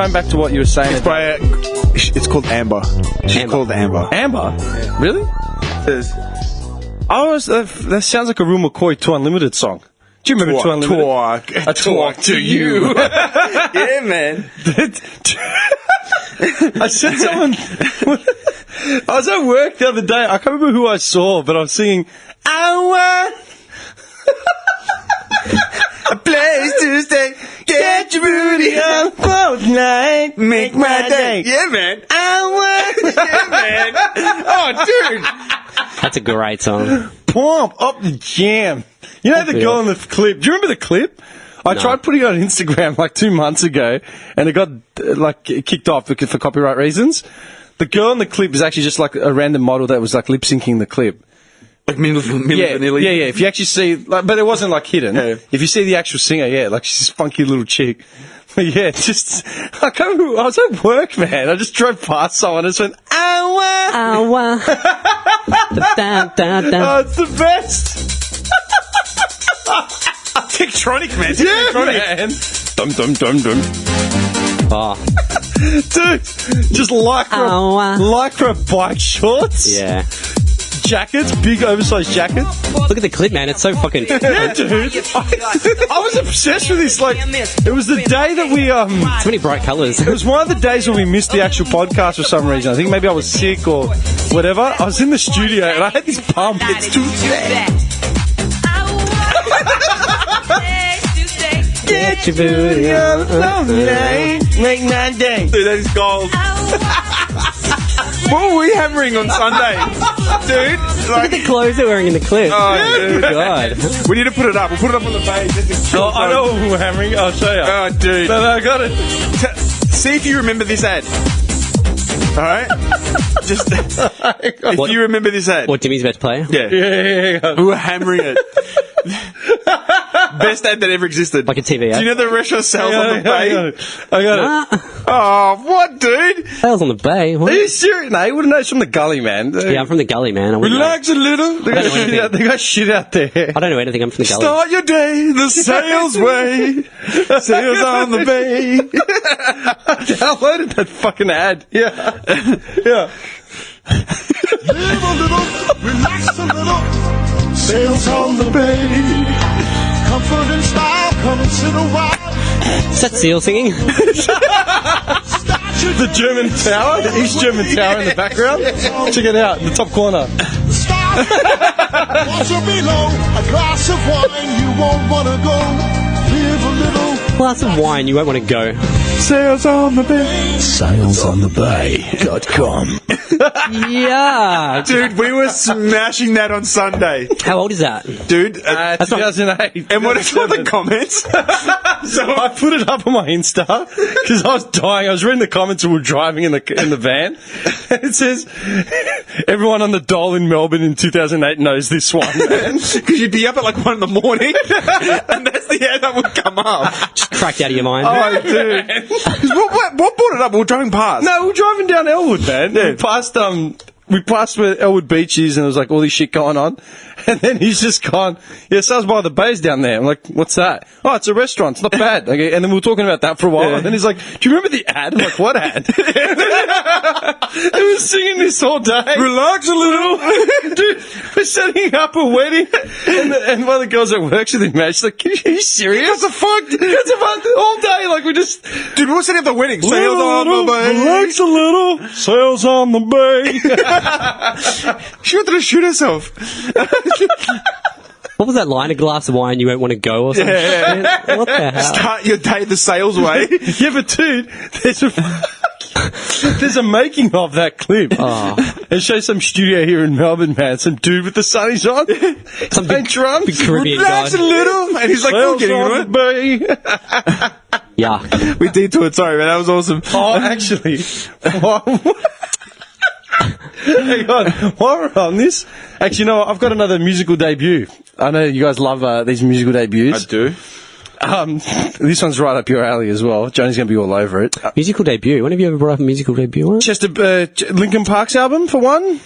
going back to what you were saying. It's called Amber. She's called Amber. Amber? Yeah. Really? That sounds like a Real McCoy 2 Unlimited song. Do you remember 2 Unlimited? A talk to you. Yeah, man. I said someone... I was at work the other day. I can't remember who I saw, but I was singing... A place to stay. Get your booty up all night. Make my day. Yeah, man. Yeah, man. Oh, dude. That's a great song. Pump up the jam. You know the girl in the clip? Do you remember the clip? I tried putting it on Instagram like 2 months ago, and it got kicked off for copyright reasons. The girl in the clip is actually just like a random model that was like lip syncing the clip. Like Milli Vanilli? Yeah. If you actually see, but it wasn't like hidden. Yeah. If you see the actual singer, like she's this funky little chick. But I was at work, man. I just drove past someone and just went, Oh, it's the best. Tektronic, man. Man. Dum, dum, dum, dum. Oh. Dude, just lycra bike shorts. Yeah. Jackets, big oversized jackets. Look at the clip, man. It's so fucking... Yeah, dude. I was obsessed with this. Like, it was the day that we... So many bright colours. It was one of the days when we missed the actual podcast for some reason. I think maybe I was sick or whatever. I was in the studio and I had this pump. It's Tuesday. Get your booty up all night. Make my day. Dude, that is gold. What were we hammering on Sunday? Dude, Look at the clothes they're wearing in the clip. Oh, dude. God. We need to put it up. We'll put it up on the page. I know what we're hammering. I'll show you. Oh, dude. No, I got it. See if you remember this ad. Alright? Just if you remember this ad. What Jimmy's about to play? Yeah. Yeah. We were hammering it. Best ad that ever existed. Like a TV ad? Do you know the restaurant sales on the bay? I got it. Oh, what, dude? Sales on the bay. What? Are you serious? No, you wouldn't know it's from the gully, man. Yeah, I'm from the gully, man. I wouldn't know. Relax a little. They got shit out there. I don't know anything. I'm from the gully. Start your day the sales way. Sales on the bay. I downloaded that fucking ad. Yeah. Yeah. Live a little, relax a little. Sails on the bay. Comfort and style, come and sit a while. Is that Seal singing? The German tower, the East German tower in the background. Check it out in the top corner. Water below, a glass of wine, you won't want to go. Live a little. Glass of wine, you won't want to go. Sales on the bay. Salesonthebay.com. Yeah. Dude, we were smashing that on Sunday. How old is that? Dude, 2008. and what are the comments? So I put it up on my Insta because I was dying. I was reading the comments and we were driving in the van. And it says, everyone on the dole in Melbourne in 2008 knows this one, man. Because you'd be up at like 1 in the morning, and that's the ad that would come up. Just cracked out of your mind. Oh, dude. What brought it up? We were driving past. No, we were driving down Elwood, man. Yeah. We passed where Elwood Beach is, and there was like all this shit going on. And then he's just gone, Sales by the Bay's down there. I'm like, what's that? Oh, it's a restaurant. It's not bad. Okay. And then we were talking about that for a while. Yeah. And then he's like, do you remember the ad? I'm like, what ad? He was singing this all day. Relax a little. Dude, we're setting up a wedding. And one of the girls that works with him, man, she's like, are you serious? What the fuck? That's about all day. Like, we just... Dude, we were setting up the wedding. Sales on the bay. Relax a little. Sales on the bay. She wanted to shoot herself. What was that line? A glass of wine, you won't want to go or something? Yeah. What the hell? Start your day the sales way. Yeah, but dude, there's a making of that clip. Oh. It shows some studio here in Melbourne, man. Some dude with the sunnies on. Some big drums. big Caribbean Relax guy. a little. And he's like, we're getting into it. Yuck. We detoured. Sorry, man. That was awesome. Oh, actually. Hang on. While we're on this, actually, you know what? I've got another musical debut. I know you guys love these musical debuts. I do. This one's right up your alley as well. Johnny's going to be all over it. Musical debut. When have you ever brought up a musical debut? One? Linkin Park's album, for one.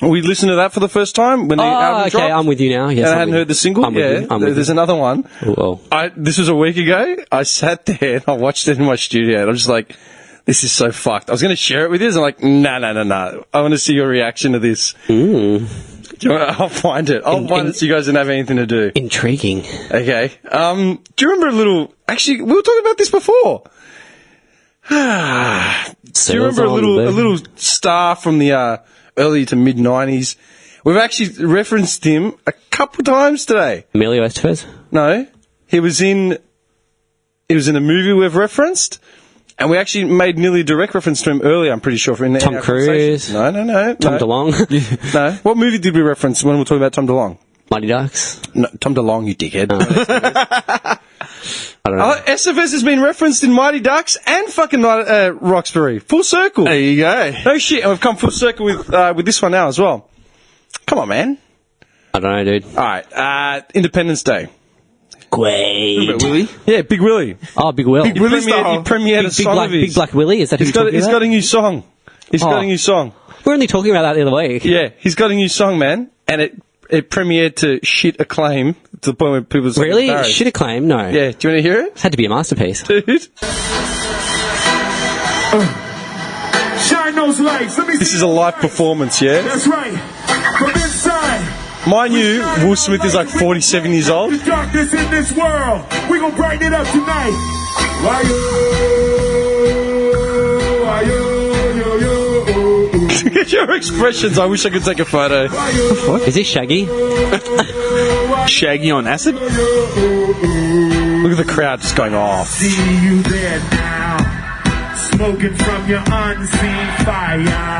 We listened to that for the first time when the album okay, dropped. I'm with you now. Yes, And I I'm hadn't with heard the single. I'm with Yeah, you. I'm with there's you. another one. Whoa. This was a week ago. I sat there and I watched it in my studio, and I'm just like, this is so fucked. I was going to share it with you, and I'm like, no. I want to see your reaction to this. I'll find it. I'll find it so you guys don't have anything to do. Intriguing. Okay. Do you remember a little... Actually, we were talking about this before. Do you remember a little star from the early to mid-90s? We've actually referenced him a couple times today. Emilio Estevez? No. He was in a movie we've referenced, and we actually made nearly a direct reference to him earlier, I'm pretty sure. Tom Cruise? No. Tom DeLonge? No. What movie did we reference when we were talking about Tom DeLonge? Mighty Ducks? No, Tom DeLonge, you dickhead. I don't know. SFS has been referenced in Mighty Ducks and fucking Roxbury. Full circle. There you go. No shit, and we've come full circle with this one now as well. Come on, man. I don't know, dude. All right, Independence Day. Great. Willie? Yeah, Big Willie. Oh, Big Will. He premiered a song of his. Big Black Willie? Is that who He's you're talking got about? a new song. He's got a new song. We're only talking about that the other week. Yeah, he's got a new song, man, and it premiered to shit acclaim to the point where people were Really? embarrassed. Shit acclaim? No. Yeah, do you want to hear it? It had to be a masterpiece. Dude. Shine those lights. Let me This see is a those live lights. performance, yeah? That's right. From inside. Mind you, Will Smith is like 47 years old. The darkness in this world. We gonna brighten it up tonight. Your expressions, I wish I could take a photo. Is this Shaggy? Shaggy on acid? Look at the crowd just going off. See you there now. Smoking from your unseen fire.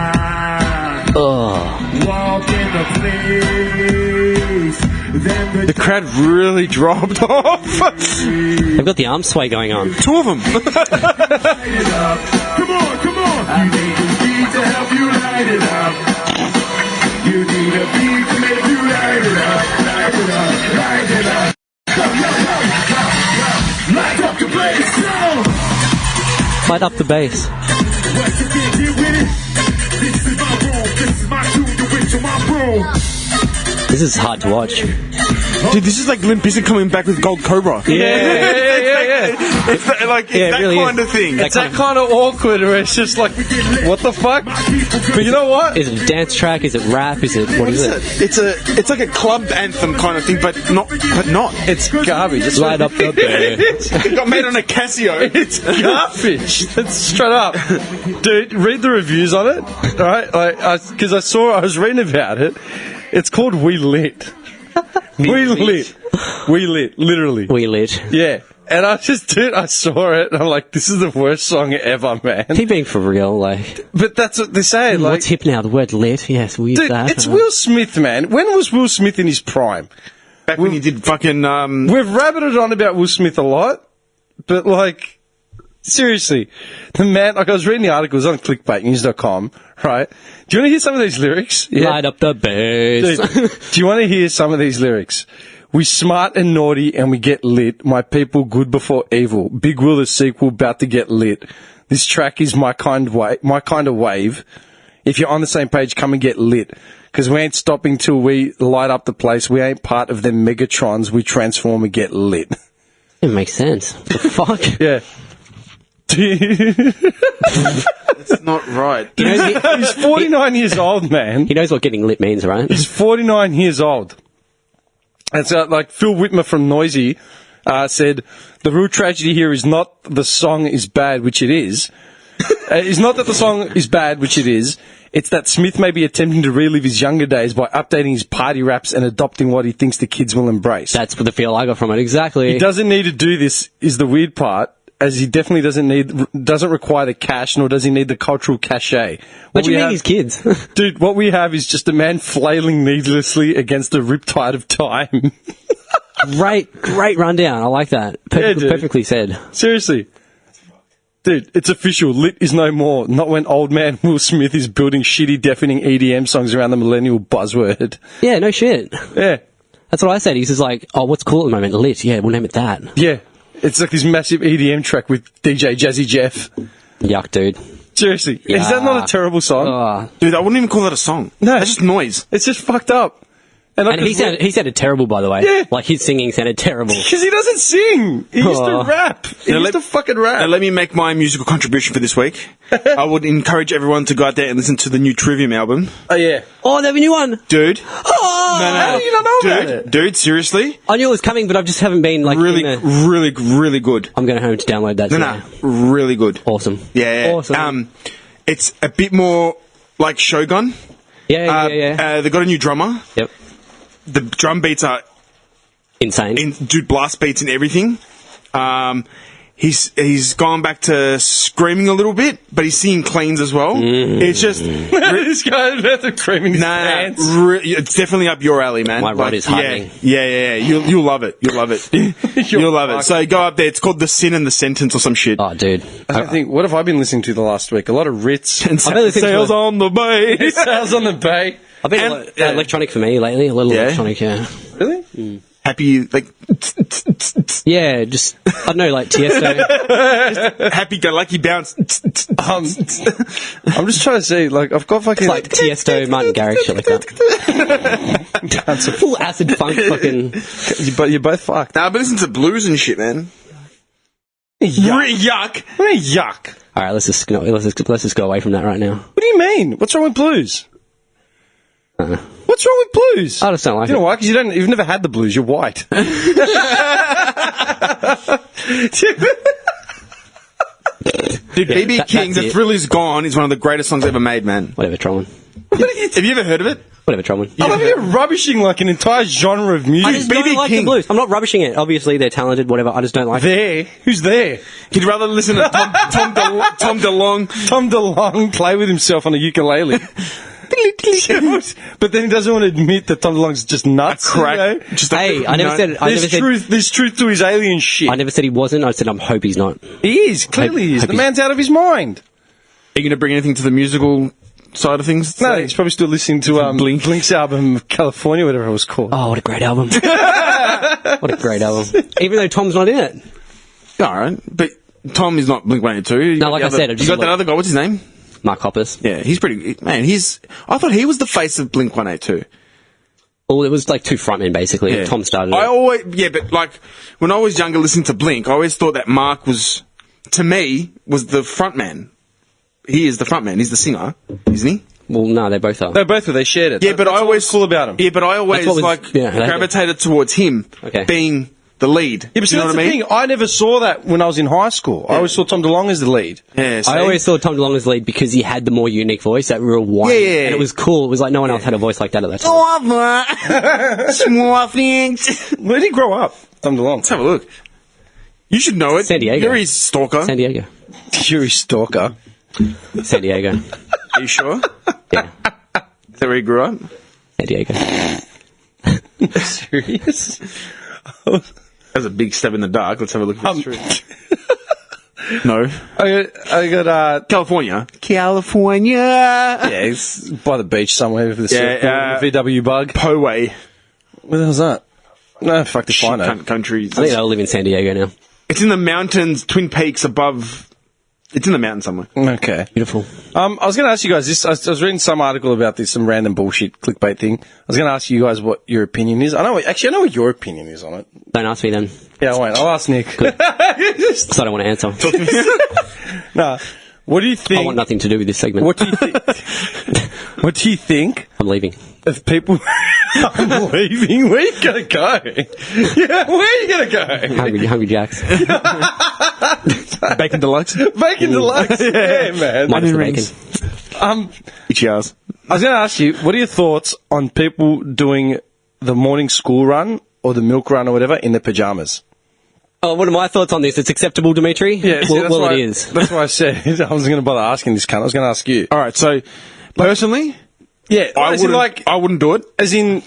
Walk in the place. Then The crowd really dropped off. They've got the arm sway going on. Two of them. Come on, come on. You need a beat to help you light it up. You need a beat to make you light it up. Light it up, light it up. Light up the place, yo. Light up the bass. What you can't get with it? This is my room. This is my tune. The witch of my room. This is hard to watch. Dude, this is like Limp Bizkit coming back with Gold Cobra. Yeah. It's that, like, Yeah, it that really kind is. of thing. It's that kind of awkward where it's just like, what the fuck? But you know what? Is it a dance track? Is it rap? Is it... What is it? It's like a club anthem kind of thing, but not. It's garbage. It's Light up the bass. It got made on a Casio. It's garbage. That's straight up. Dude, read the reviews on it, alright? Because I was reading about it. It's called We Lit. We lit, literally. We lit. Yeah. And I saw it, and I'm like, this is the worst song ever, man. Keep being for real, like... But that's what they say, like... What's hip now? The word lit? Yes, we use Dude, that. it's Will Smith, man. When was Will Smith in his prime? Back when he did fucking. We've rabbited on about Will Smith a lot, but, like, seriously, the man, like, I was reading the articles on clickbaitnews.com, right? Do you want to hear some of these lyrics? Yeah. Light up the bass. Dude, do you want to hear some of these lyrics? We smart and naughty and we get lit. My people good before evil. Big Will the sequel about to get lit. This track is my kind of wave. If you're on the same page, come and get lit. Because we ain't stopping till we light up the place. We ain't part of them Megatrons. We transform and get lit. It makes sense. The fuck? Yeah. It's not right. He's 49 years old, man. He knows what getting lit means, right? He's 49 years old. And so, like, Phil Whitmer from Noisy said, the real tragedy here is not the song is bad, which it is. It's not that the song is bad, which it is. It's that Smith may be attempting to relive his younger days by updating his party raps and adopting what he thinks the kids will embrace. That's the feel I got from it, exactly. He doesn't need to do this, is the weird part, as he definitely doesn't require the cash, nor does he need the cultural cachet. What do you mean he's kids? Dude, what we have is just a man flailing needlessly against a riptide of time. Great rundown. I like that. Perfectly said. Seriously. Dude, it's official. Lit is no more. Not when old man Will Smith is building shitty, deafening EDM songs around the millennial buzzword. Yeah, no shit. Yeah. That's what I said. He's just like, oh, what's cool at the moment? Lit. Yeah, we'll name it that. Yeah. It's like this massive EDM track with DJ Jazzy Jeff. Yuck, dude. Seriously. Is that not a terrible song? Oh. Dude, I wouldn't even call that a song. No. That's just noise. It's just fucked up. And he sounded terrible, by the way. Yeah. Like, his singing sounded terrible. Because he doesn't sing. He used to Oh. rap. He used to fucking rap. Now, let me make my musical contribution for this week. I would encourage everyone to go out there and listen to the new Trivium album. Oh, yeah. Oh, they have a new one. Dude. Oh! How do you not know about it? Dude, seriously? I knew it was coming, but I just haven't been, like... Really good. I'm going home to download that today. No, really good. Awesome. Yeah. Awesome. It's a bit more like Shogun. Yeah. They got a new drummer. Yep. The drum beats are Insane. dude, blast beats and everything. He's gone back to screaming a little bit, but he's singing cleans as well. It's just This guy's about to cream in his pants. it's definitely up your alley, man. My rod is hardening. Yeah. You'll love it. You'll love it. You'll love it. So go up there. It's called The Sin and the Sentence or some shit. Oh, dude. I think, what have I been listening to the last week? A lot of Ritz. And I've been listening to Sails on the Bay. Sales on the Bay. I've been electronic for me lately. A little Yeah? electronic, yeah. Really? Happy, like, Yeah, just, I don't know, like Tiesto. happy-go-lucky bounce. I'm just trying to say, like, I've got fucking... Like Tiesto, Martin Garrix, shit like that. That's a Full acid funk fucking... You're both fucked. Nah, but listen to blues and shit, man. Yuck. Yuck. Alright, let's just go away from that right now. What do you mean? What's wrong with blues? What's wrong with blues? I just don't like You know it. why? Because you've never had the blues. You're white. Dude, B.B. that- King, that's The it. Thrill Is Gone is one of the greatest songs ever made, man. Whatever, Trolman. Have you ever heard of it? Whatever, Trolman. I love you're rubbishing like an entire genre of music. I just B.B. don't like King. the blues. I'm not rubbishing it. Obviously, they're talented, whatever. I just don't like it. There? Who's there? You'd rather listen to Tom DeLonge. Tom DeLonge play with himself on a ukulele. But then he doesn't want to admit that Tom DeLonge's just nuts. Crack. You know? Just a- Hey, I never said... There's truth to his alien shit. I never said he wasn't. I said I hope he's not. He is. Clearly he is. hope The he's- man's out of his mind. Are you going to bring anything to the musical side of things? No, he's probably still listening to Blink's album, California, whatever it was called. Oh, what a great album. What a great album. Even though Tom's not in it. All right, but Tom is not Blink-182. No, like I said, you just got that like- other guy. What's his name? Mark Hoppus. Yeah, he's pretty... Man, I thought he was the face of Blink-182. Well, it was like two frontmen, basically. Yeah. Tom started I it. always... Yeah, but like, when I was younger listening to Blink, I always thought that Mark was, to me, was the frontman. He is the frontman. He's the singer, isn't he? Well, no, they both are. They both were. They shared it. Yeah, but That's I always... what's cool about him. Yeah, but I always, That's what was- yeah, gravitated towards him Okay. being the lead. Yeah, but see, you know that's what I the mean? thing. I never saw that when I was in high school. I always saw Tom DeLonge as the lead. Yeah, see? I always thought Tom DeLonge was lead because he had the more unique voice, that real whine. Yeah. And it was cool. It was like no one else had a voice like that at that time. Small things. Where did he grow up? Tom DeLonge. Let's have a look. You should know it. San Diego. You're his stalker. San Diego. You're his stalker. San Diego. Are you sure? Yeah. Is that where he grew up? San Diego. Serious? That's a big step in the dark. Let's have a look at this. No. I got California. California. yeah, it's by the beach somewhere with the surfboard, the VW bug. Poway. Where the hell's that? No, fuck if I know. Country. I think they all live in San Diego now. It's in the mountains, Twin Peaks above. It's in the mountain somewhere. Okay. Beautiful. I was going to ask you guys this. I was reading some article about this, some random bullshit clickbait thing. I was going to ask you guys what your opinion is. I know what your opinion is on it. Don't ask me then. Yeah, I won't. I'll ask Nick. So I don't want to answer. Nah. What do you think? I want nothing to do with this segment. What do you think? What do you think I'm leaving. of people? I'm leaving. Where you gonna go? Yeah, where are you gonna go? Hungry Jacks. Bacon Deluxe. Bacon Deluxe. Yeah, man. Minus the rings. bacon. Cheers. I was going to ask you, what are your thoughts on people doing the morning school run or the milk run or whatever in their pajamas? Oh, what are my thoughts on this? It's acceptable, Dimitri? Yeah, see, well it is. That's why I said I wasn't going to bother asking this cunt. I was going to ask you. All right. So, personally, Yeah, I as in wouldn't do it. as in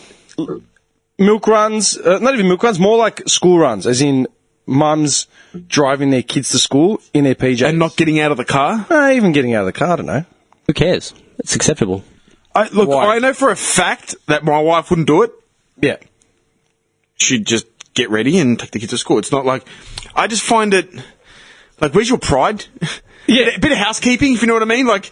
milk runs, not even milk runs, more like school runs, as in mums driving their kids to school in their PJs. And not getting out of the car. Even getting out of the car, I don't know. Who cares? It's acceptable. Look, Why? I know for a fact that my wife wouldn't do it. Yeah. She'd just get ready and take the kids to school. It's not like... I just find it... Like, where's your pride? a bit of housekeeping, if you know what I mean. Like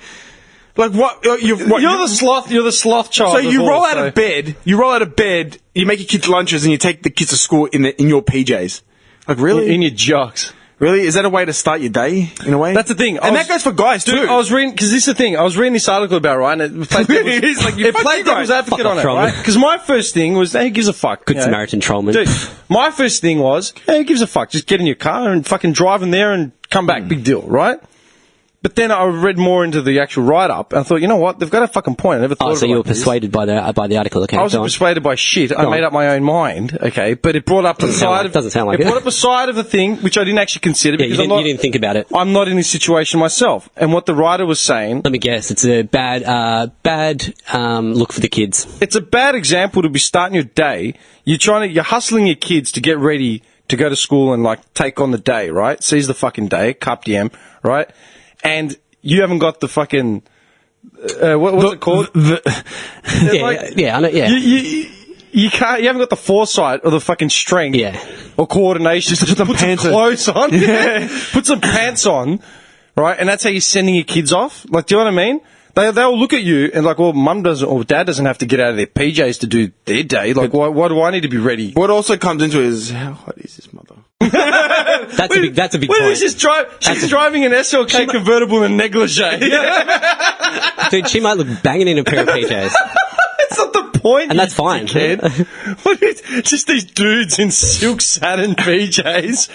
what? You're the sloth. You're the sloth child. So you roll out of bed. You roll out of bed. You make your kids lunches, and you take the kids to school in your PJs. Like really? In your jocks. Really? Is that a way to start your day, in a way? That's the thing. And that goes for guys, too. Dude, I was reading, because this is the thing, I was reading this article about, right, and it played devil's advocate on it, right? Because my first thing was, hey, who gives a fuck? Good Samaritan trollman. Dude, my first thing was, hey, who gives a fuck? Just get in your car and fucking drive them there and come back, big deal, right? But then I read more into the actual write-up, and I thought, you know what? They've got a fucking point. I never thought of it. So you were like this. persuaded by the article. Okay, I wasn't persuaded by shit. I made up my own mind, okay? But it brought up the side of... Doesn't sound like it. It brought up a side of the thing, which I didn't actually consider. Yeah, because you didn't think about it. I'm not in this situation myself. And what the writer was saying... Let me guess. It's a bad look for the kids. It's a bad example to be starting your day. You're hustling your kids to get ready to go to school and, like, take on the day, right? Seize the fucking day, Carpe diem, right? And... you haven't got the fucking what's it called? I know. Yeah, you can't. You haven't got the foresight or the fucking strength, or coordination to put some clothes on. Put some pants on, right? And that's how you're sending your kids off. Like, do you know what I mean? They'll look at you and like, well, mum doesn't or dad doesn't have to get out of their PJs to do their day. Like, why do I need to be ready? What also comes into it is how hot is this mother? That's a big point. She's driving an SLK convertible in a negligee. Dude, she might look banging in a pair of PJs. That's not the point. And that's fine. Just these dudes in silk satin PJs.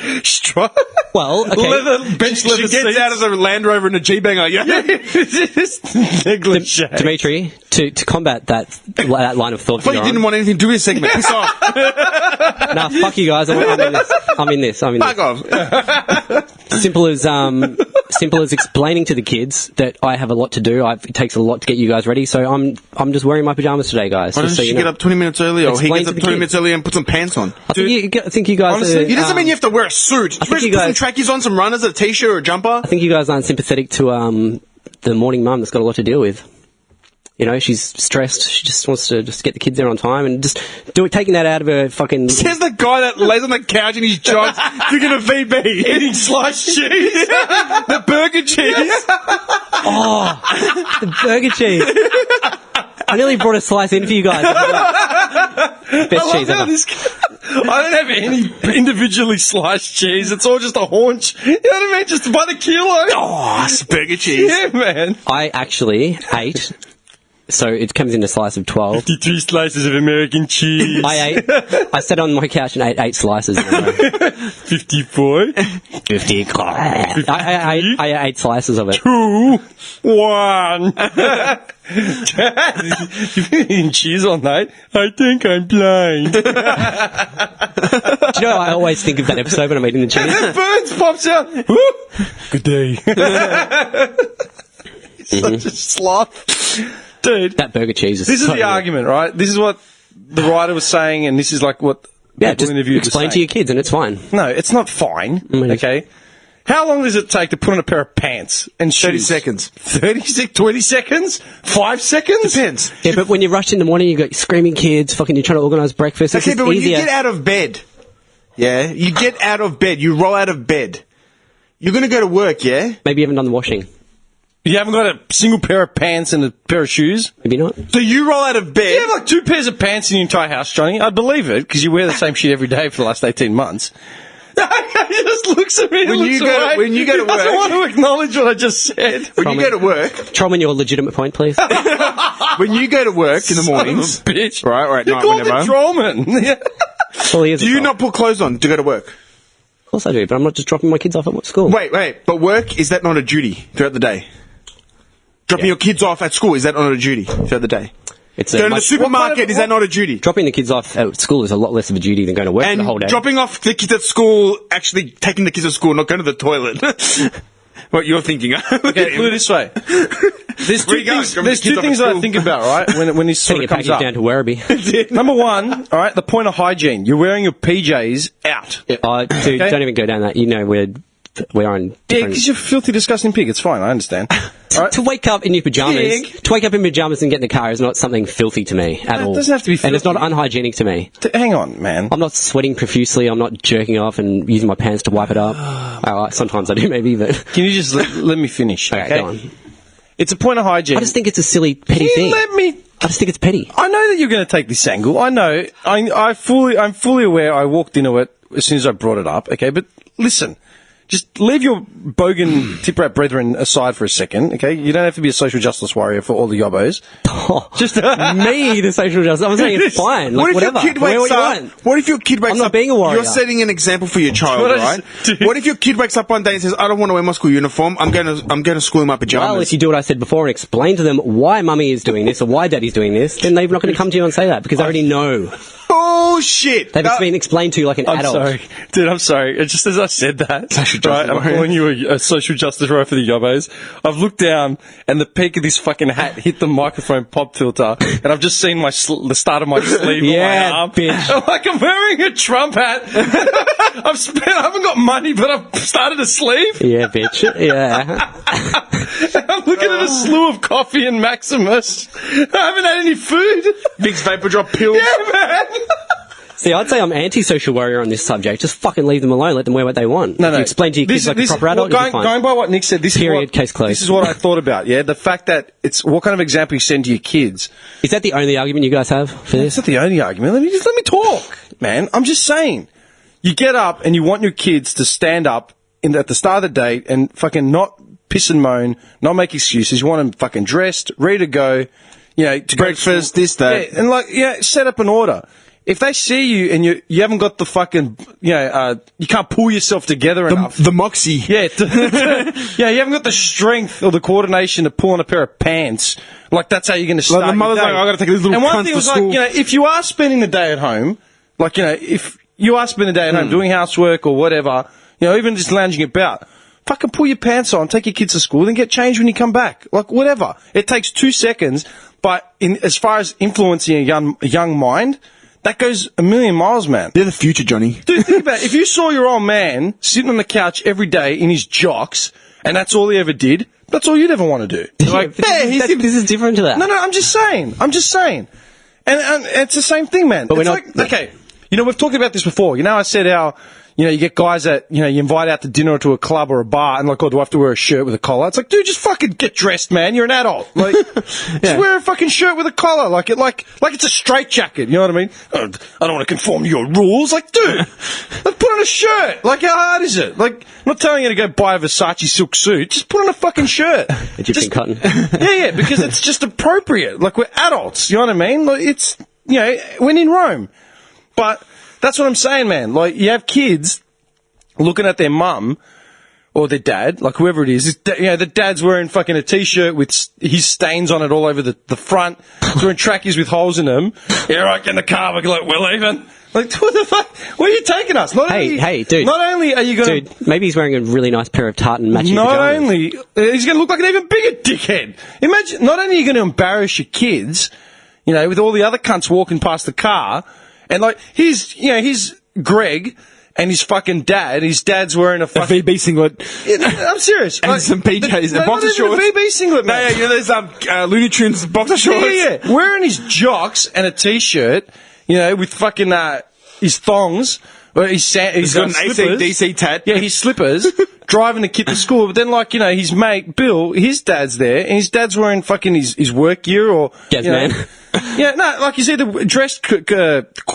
Well, okay. Leather, bench leather She gets seats. out of the Land Rover in a G-Banger. Negligee. Dimitri, to combat that line of thought. I thought you didn't want anything to do with this segment. Piss off. Nah, fuck you guys. I'm in this. Fuck off. Simple as explaining to the kids that I have a lot to do. It takes a lot to get you guys ready, so I'm just wearing my pajamas today, guys. Why doesn't she get up 20 minutes early, or he Explain gets to up the 20 kids. minutes early and put some pants on? I think you guys. Honestly, are, It doesn't mean you have to wear a suit. Just put some trackies on, some runners, a t-shirt or a jumper. I think you guys aren't sympathetic to the morning mum that's got a lot to deal with. You know, she's stressed. She just wants to just get the kids there on time and just taking that out of her fucking... Says the guy that lays on the couch in his jogs drinking a VB. Eating sliced cheese. The burger cheese. Oh, the burger cheese. I nearly brought a slice in for you guys. Best cheese ever. I don't have any individually sliced cheese. It's all just a haunch. You know what I mean? Just by the kilo. Oh, it's burger cheese. Yeah, man. I actually ate... So it comes in a slice of 12. 53 slices of American cheese. I sat on my couch and ate 8 slices in a row. 54. 50. I ate 8 slices of it. 2, 1. You've been eating cheese all night? I think I'm blind. Do you know, I always think of that episode when I'm eating the cheese. Burns pops out. Good day. Such a sloth. Dude. That burger cheese is... This is the argument, right? This is what the writer was saying, and this is like what Yeah, people just interviewed explain to your kids and it's fine. No, it's not fine, Mm. okay? How long does it take to put on a pair of pants and shoes? 30 seconds. 30, 20 seconds? 5 seconds? Depends. Yeah, but when you're rushed in the morning, you've got screaming kids, fucking you're trying to organise breakfast. Okay, It's but when easier. you get out of bed, you get out of bed, you roll out of bed. You're going to go to work, yeah? Maybe you haven't done the washing. You haven't got a single pair of pants and a pair of shoes? Maybe not. So you roll out of bed. You have like 2 pairs of pants in your entire house, Johnny. I'd believe it, because you wear the same shit every day for the last 18 months. He just looks at me and When looks you go to- away. when you go to He doesn't work- want to acknowledge what I just said. When you go to work, Trollman, your legitimate point, please. when you go to work in the mornings, Son of a bitch. right, or at You night, called me whenever, Trollman. Yeah. Well, he is do a you troll. not put clothes on to go to work? Of course I do, but I'm not just dropping my kids off at school. Wait, but work, is that not a duty throughout the day? Dropping your kids off at school, is that not a duty throughout the day? It's Going to the much- supermarket, is that not a duty? dropping the kids off at school is a lot less of a duty than going to work for And the whole day. dropping off the kids at school, actually taking the kids to school, not going to the toilet. What you're thinking. Okay, put it this way. There's Where two you going? things, Dropping there's the kids two off things at that I school? think about, right, when this sort Getting of a comes package up. down to Werribee. Number one, all right, the point of hygiene. You're wearing your PJs out. Dude, Okay. don't even go down that. You know, we're on Yeah, different... because you're a filthy, disgusting pig. It's fine, I understand. Right? To wake up in your pajamas, and get in the car is not something filthy to me at all. It doesn't have to be filthy. And it's not unhygienic to me. Hang on, man. I'm not sweating profusely. I'm not jerking off and using my pants to wipe it up. Sometimes I do, maybe, but... Can you just let me finish? Okay, go on. It's a point of hygiene. I just think it's a silly, petty thing. Let me... I just think it's petty. I know that you're going to take this angle. I know. I'm fully aware. I walked into it as soon as I brought it up. Okay, but listen. Just leave your bogan tip-rat brethren aside for a second, okay? You don't have to be a social justice warrior for all the yobbos. Just me, the social justice. I'm saying it's fine. Like, whatever. What if your kid wakes up? I'm not being a warrior. You're setting an example for your child, right? What if your kid wakes up one day and says, "I don't want to wear my school uniform. I'm going to school in my pajamas." Well, if you do what I said before and explain to them why mummy is doing this or why daddy's doing this, then they're not going to come to you and say that because they already know. Bullshit! They've been explained to you like an adult. Sorry. Dude, I'm sorry. It's just as I said that, right, I'm calling you a social justice warrior for the yobbos. I've looked down and the peak of this fucking hat hit the microphone pop filter and I've just seen the start of my sleeve on my arm. Bitch. Like I'm wearing a Trump hat. I haven't got money, but I've started a sleeve. Yeah, bitch. Yeah. I'm looking at a slew of coffee and Maximus. I haven't had any food. Vicks Vapor Drop pills. Yeah, man. See, I'd say I'm anti-social warrior on this subject. Just fucking leave them alone. Let them wear what they want. No. If you explain to your kids like a proper adult, you'll be fine. Going by what Nick said, Case closed. This is what I thought about, yeah? The fact that it's what kind of example you send to your kids. Is that the only argument you guys have for this? It's not the only argument. Let me talk, man. I'm just saying. You get up and you want your kids to stand up at the start of the day and fucking not piss and moan, not make excuses. You want them fucking dressed, ready to go, to breakfast, this, that. Yeah, and set up an order. If they see you and you haven't got the fucking, you can't pull yourself together enough. The moxie. Yeah. You haven't got the strength or the coordination to pull on a pair of pants. Like, that's how you're going to start. Like the mother's like, I got to take these little cunts to school. Like, if you are spending the day at home, if you are spending the day at home doing housework or whatever, even just lounging about, fucking pull your pants on, take your kids to school, then get changed when you come back. Like, whatever. It takes 2 seconds, but as far as influencing a young mind, that goes a million miles, man. They're the future, Johnny. Dude, think about it. If you saw your old man sitting on the couch every day in his jocks, and that's all he ever did, that's all you'd ever want to do. Like, this is different to that. No, I'm just saying. And it's the same thing, man. But okay. We've talked about this before. I said how, you get guys that, you invite out to dinner or to a club or a bar and like, oh, do I have to wear a shirt with a collar? It's like, dude, just fucking get dressed, man. You're an adult. Like, just wear a fucking shirt with a collar. Like it's a straitjacket. You know what I mean? I don't want to conform to your rules. Like, dude, put on a shirt. Like, how hard is it? Like, I'm not telling you to go buy a Versace silk suit. Just put on a fucking shirt. Egyptian cotton. Yeah, because it's just appropriate. Like, we're adults. You know what I mean? Like, it's, when in Rome. But that's what I'm saying, man. Like, you have kids looking at their mum or their dad, like whoever it is. The dad's wearing fucking a T-shirt with his stains on it all over the front. He's wearing trackies with holes in them. Yeah, right, get in the car. We're leaving. Like, what the fuck? Where are you taking us? Hey, dude. Not only are you going to... Dude, maybe he's wearing a really nice pair of tartan matching pajamas. Not only... He's going to look like an even bigger dickhead. Imagine, not only are you going to embarrass your kids, with all the other cunts walking past the car... And like, he's Greg and his fucking dad. His dad's wearing a fucking... VB singlet. I'm serious. And some PJs and boxer shorts. A VB singlet, man. No, there's Looney Tunes boxer shorts. Yeah. Wearing his jocks and a T-shirt, with fucking, his thongs. He's got an AC/DC tat. Yeah, his slippers. Driving the kid to school. But then, like, his mate, Bill, his dad's there. And his dad's wearing fucking his work gear or... Yes, man. Yeah, no, like he's either dressed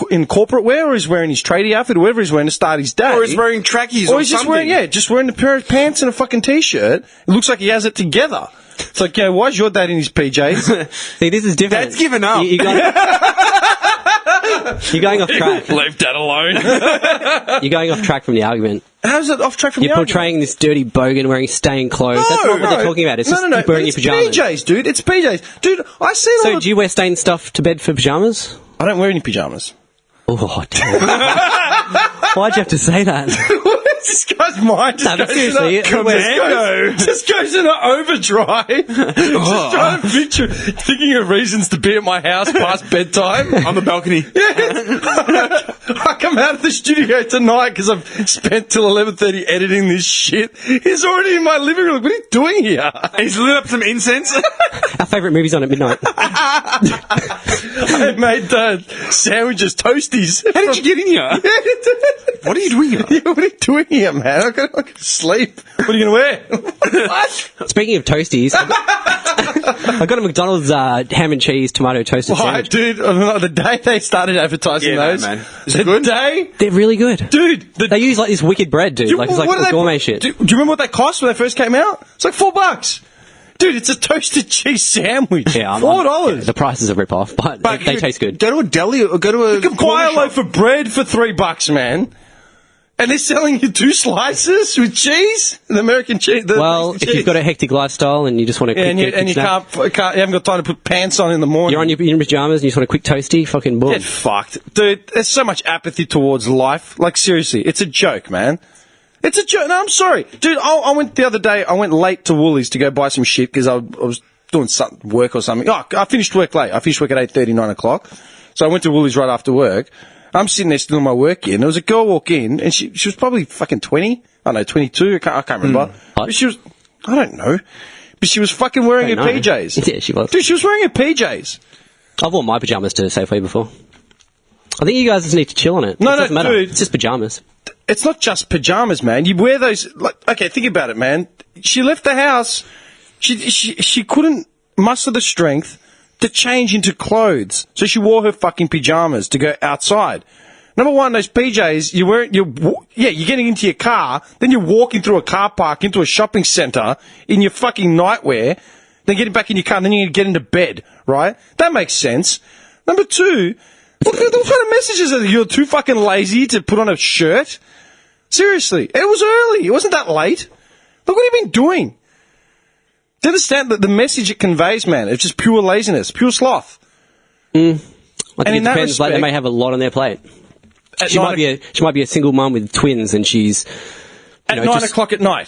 in corporate wear or he's wearing his tradie outfit or whatever he's wearing to start his day. Or he's wearing trackies or he's something. just wearing a pair of pants and a fucking T-shirt. It looks like he has it together. It's like, why is your dad in his PJs? See, this is different. Dad's given up. You're going off track. Leave Dad alone. You're going off track from the argument. How's it off track from the argument? You're portraying this dirty bogan wearing stained clothes. That's not what they're talking about. It's just wearing your pyjamas. It's PJs, dude. It's PJs. Dude, I see So do you wear stained stuff to bed for pyjamas? I don't wear any pyjamas. Oh, damn. Why'd you have to say that? This guy's mind just No, but goes seriously, just goes into overdrive. Just trying to picture, thinking of reasons to be at my house past bedtime. On the balcony. I come out of the studio tonight because I've spent till 11:30 editing this shit. He's already in my living room. What are you doing here? He's lit up some incense. Our favourite movie's on at midnight. I made sandwiches, toasties. How did you get in here? What are you doing here? Yeah, what are you doing here, man? I gotta sleep. What are you gonna wear? What? Speaking of toasties, I got a McDonald's ham and cheese tomato toasted sandwich. Dude, the day they started advertising those, man. Is it good? They're really good. Dude, They use like this wicked bread, dude. Like it's like gourmet shit. Do you remember what they cost when they first came out? It's like $4. Dude, it's a toasted cheese sandwich. Yeah, $4. The prices are rip off, but they taste good. Go to a deli or go to a... You can buy a loaf of bread for $3, man. And they're selling you 2 slices with cheese? The American cheese. Well, if you've got a hectic lifestyle and you just want to and you haven't got time to put pants on in the morning. You're on your pajamas and you just want a quick toasty, fucking boom. Get fucked. Dude, there's so much apathy towards life. Like, seriously, it's a joke, man. It's a joke. No, I'm sorry. Dude, I went the other day, I went late to Woolies to go buy some shit because I was doing some work or something. Oh, I finished work late. I finished work at 8:30, 9 o'clock. So I went to Woolies right after work. I'm sitting there still doing my work here, and there was a girl walk in, and she was probably fucking 20. I don't know, 22. I can't remember. But she was, I don't know. But she was fucking wearing her PJs. Yeah, she was. Dude, she was wearing her PJs. I've worn my pajamas to Safeway before. I think you guys just need to chill on it. No, it doesn't matter. dude. It's just pajamas. It's not just pajamas, man. You wear those, like, okay, think about it, man. She left the house. She couldn't muster the strength to change into clothes. So she wore her fucking pajamas to go outside. Number one, those PJs, you're getting into your car, then you're walking through a car park into a shopping centre in your fucking nightwear, then getting back in your car, and then you get into bed, right? That makes sense. Number two, what kind of messages are you're too fucking lazy to put on a shirt? Seriously, it was early. It wasn't that late. Look what have you been doing. Do you understand that the message it conveys, man? It's just pure laziness, pure sloth. I think And it in that depends. Like, they respect- may have a lot on their plate. At She might be a single mum with twins, and she's at 9 o'clock at night.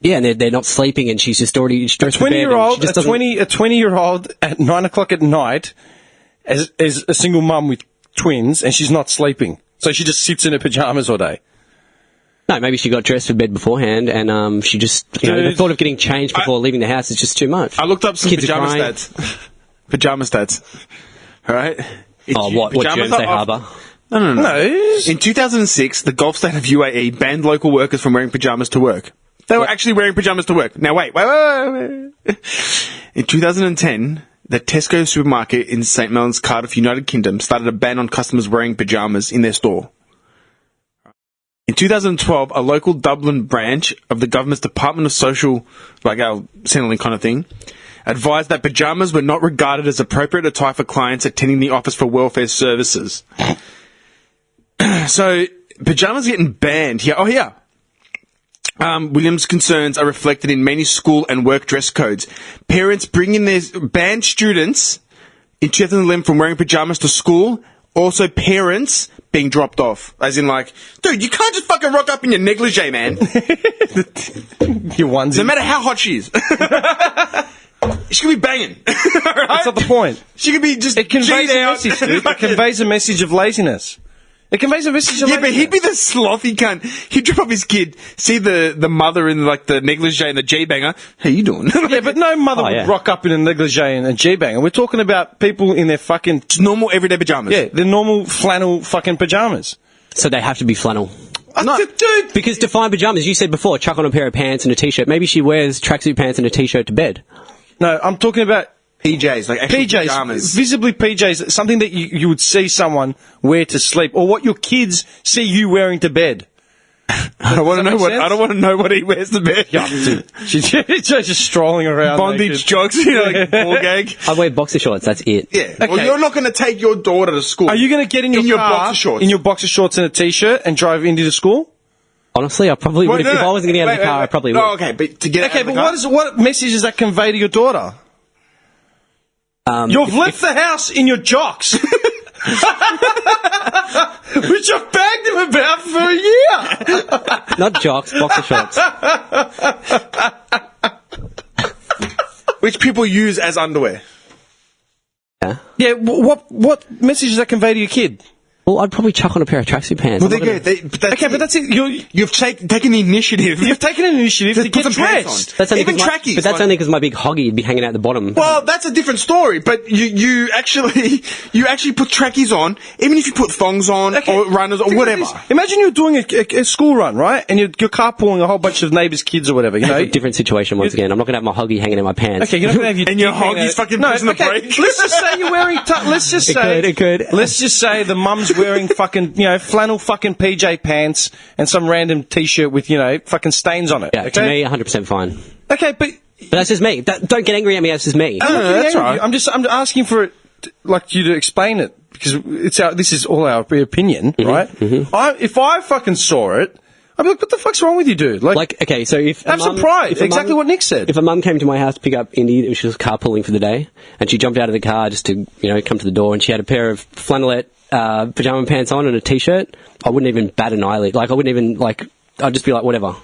Yeah, and they're not sleeping, and she's just already stressed. 20-year-old, a 20-year-old at 9 o'clock at night is a single mum with twins, and she's not sleeping, so she just sits in her pajamas all day. No, maybe she got dressed for bed beforehand, and she just the thought of getting changed before leaving the house is just too much. I looked up some Kids are pajama crying. stats. Pajama stats. All right. What germs they harbour? No. In 2006, the Gulf state of UAE banned local workers from wearing pajamas to work. They were actually wearing pajamas to work. Now, wait. In 2010, the Tesco supermarket in St. Mellons, Cardiff, United Kingdom, started a ban on customers wearing pajamas in their store. In 2012, a local Dublin branch of the government's Department of Social, like our Centrelink kind of thing, advised that pajamas were not regarded as appropriate attire for clients attending the Office for Welfare Services. So, pajamas getting banned here. Oh, yeah. Williams' concerns are reflected in many school and work dress codes. Parents bringing their banned students in 2011 from wearing pajamas to school. Also, parents being dropped off. As in, like, dude, you can't just fucking rock up in your negligee, man. Your onesie. No matter how hot she is. She could be banging. Right? That's not the point. She could be just... It conveys G'd a out. message, dude. It conveys a message of laziness. It conveys a message of Yeah, laziness. but he'd be the slothy cunt. He'd drop off his kid, see the mother in, like, the negligee and the G-banger. How you doing? Yeah, but no mother would rock up in a negligee and a G-banger. We're talking about people in their fucking... Just normal everyday pajamas. Yeah, their normal flannel fucking pajamas. So they have to be flannel. Dude! Because to find pajamas, you said before, chuck on a pair of pants and a t-shirt. Maybe she wears tracksuit pants and a t-shirt to bed. No, I'm talking about... PJs, like actual PJs, pajamas. visibly PJs, something that you would see someone wear to sleep, or what your kids see you wearing to bed. I don't want to know what he wears to bed. Yeah, dude. She's just strolling around. Bondage naked. jocks, like ball gag. I wear boxer shorts, that's it. Yeah. Okay. Well, you're not going to take your daughter to school. Are you going to get in your car, boxer shorts? in your boxer shorts and a t-shirt and drive into the school? Honestly, I probably would. Well, If I wasn't getting out of the car, I probably would. Oh, okay, but to get out Okay, of the but car? what message does that convey to your daughter? You've left the house in your jocks. Which I've bagged him about for a year. Not jocks, boxer shorts. Which people use as underwear. Yeah. Yeah, what message does that convey to your kid? Well, I'd probably chuck on a pair of tracksuit pants. Well, they're good. But that's it. You've taken the initiative. You've taken an initiative to put get some pants dressed. on. That's only Even 'cause trackies. But that's only because my big hoggy would be hanging out the bottom. Well, that's a different story. But you actually put trackies on, even if you put thongs on or runners or whatever. Imagine you're doing a school run, right? And you're carpooling a whole bunch of neighbours' kids or whatever. You know, a different situation once again. I'm not going to have my hoggy hanging in my pants. Okay, you're not going to have your And your dick hanging hoggy's out- fucking no, pressing the okay, brake. Let's just say you're wearing. Let's just say It could. Let's just say the mum's wearing fucking flannel fucking PJ pants and some random T-shirt with fucking stains on it. Yeah, to me, 100% fine. Okay, but that's just me. Don't get angry at me. That's just me. I'm not getting that's angry. all right. I'm asking for it, like you to explain it because this is all our opinion, right? Mm-hmm. If I fucking saw it, I'd be like, what the fuck's wrong with you, dude? Okay, so if have some pride. Exactly what Nick said. If a mum came to my house to pick up Indy, and she was carpooling for the day, and she jumped out of the car just to come to the door, and she had a pair of flannelette pajama pants on and a T-shirt, I wouldn't even bat an eyelid. I wouldn't even I'd just be like, whatever.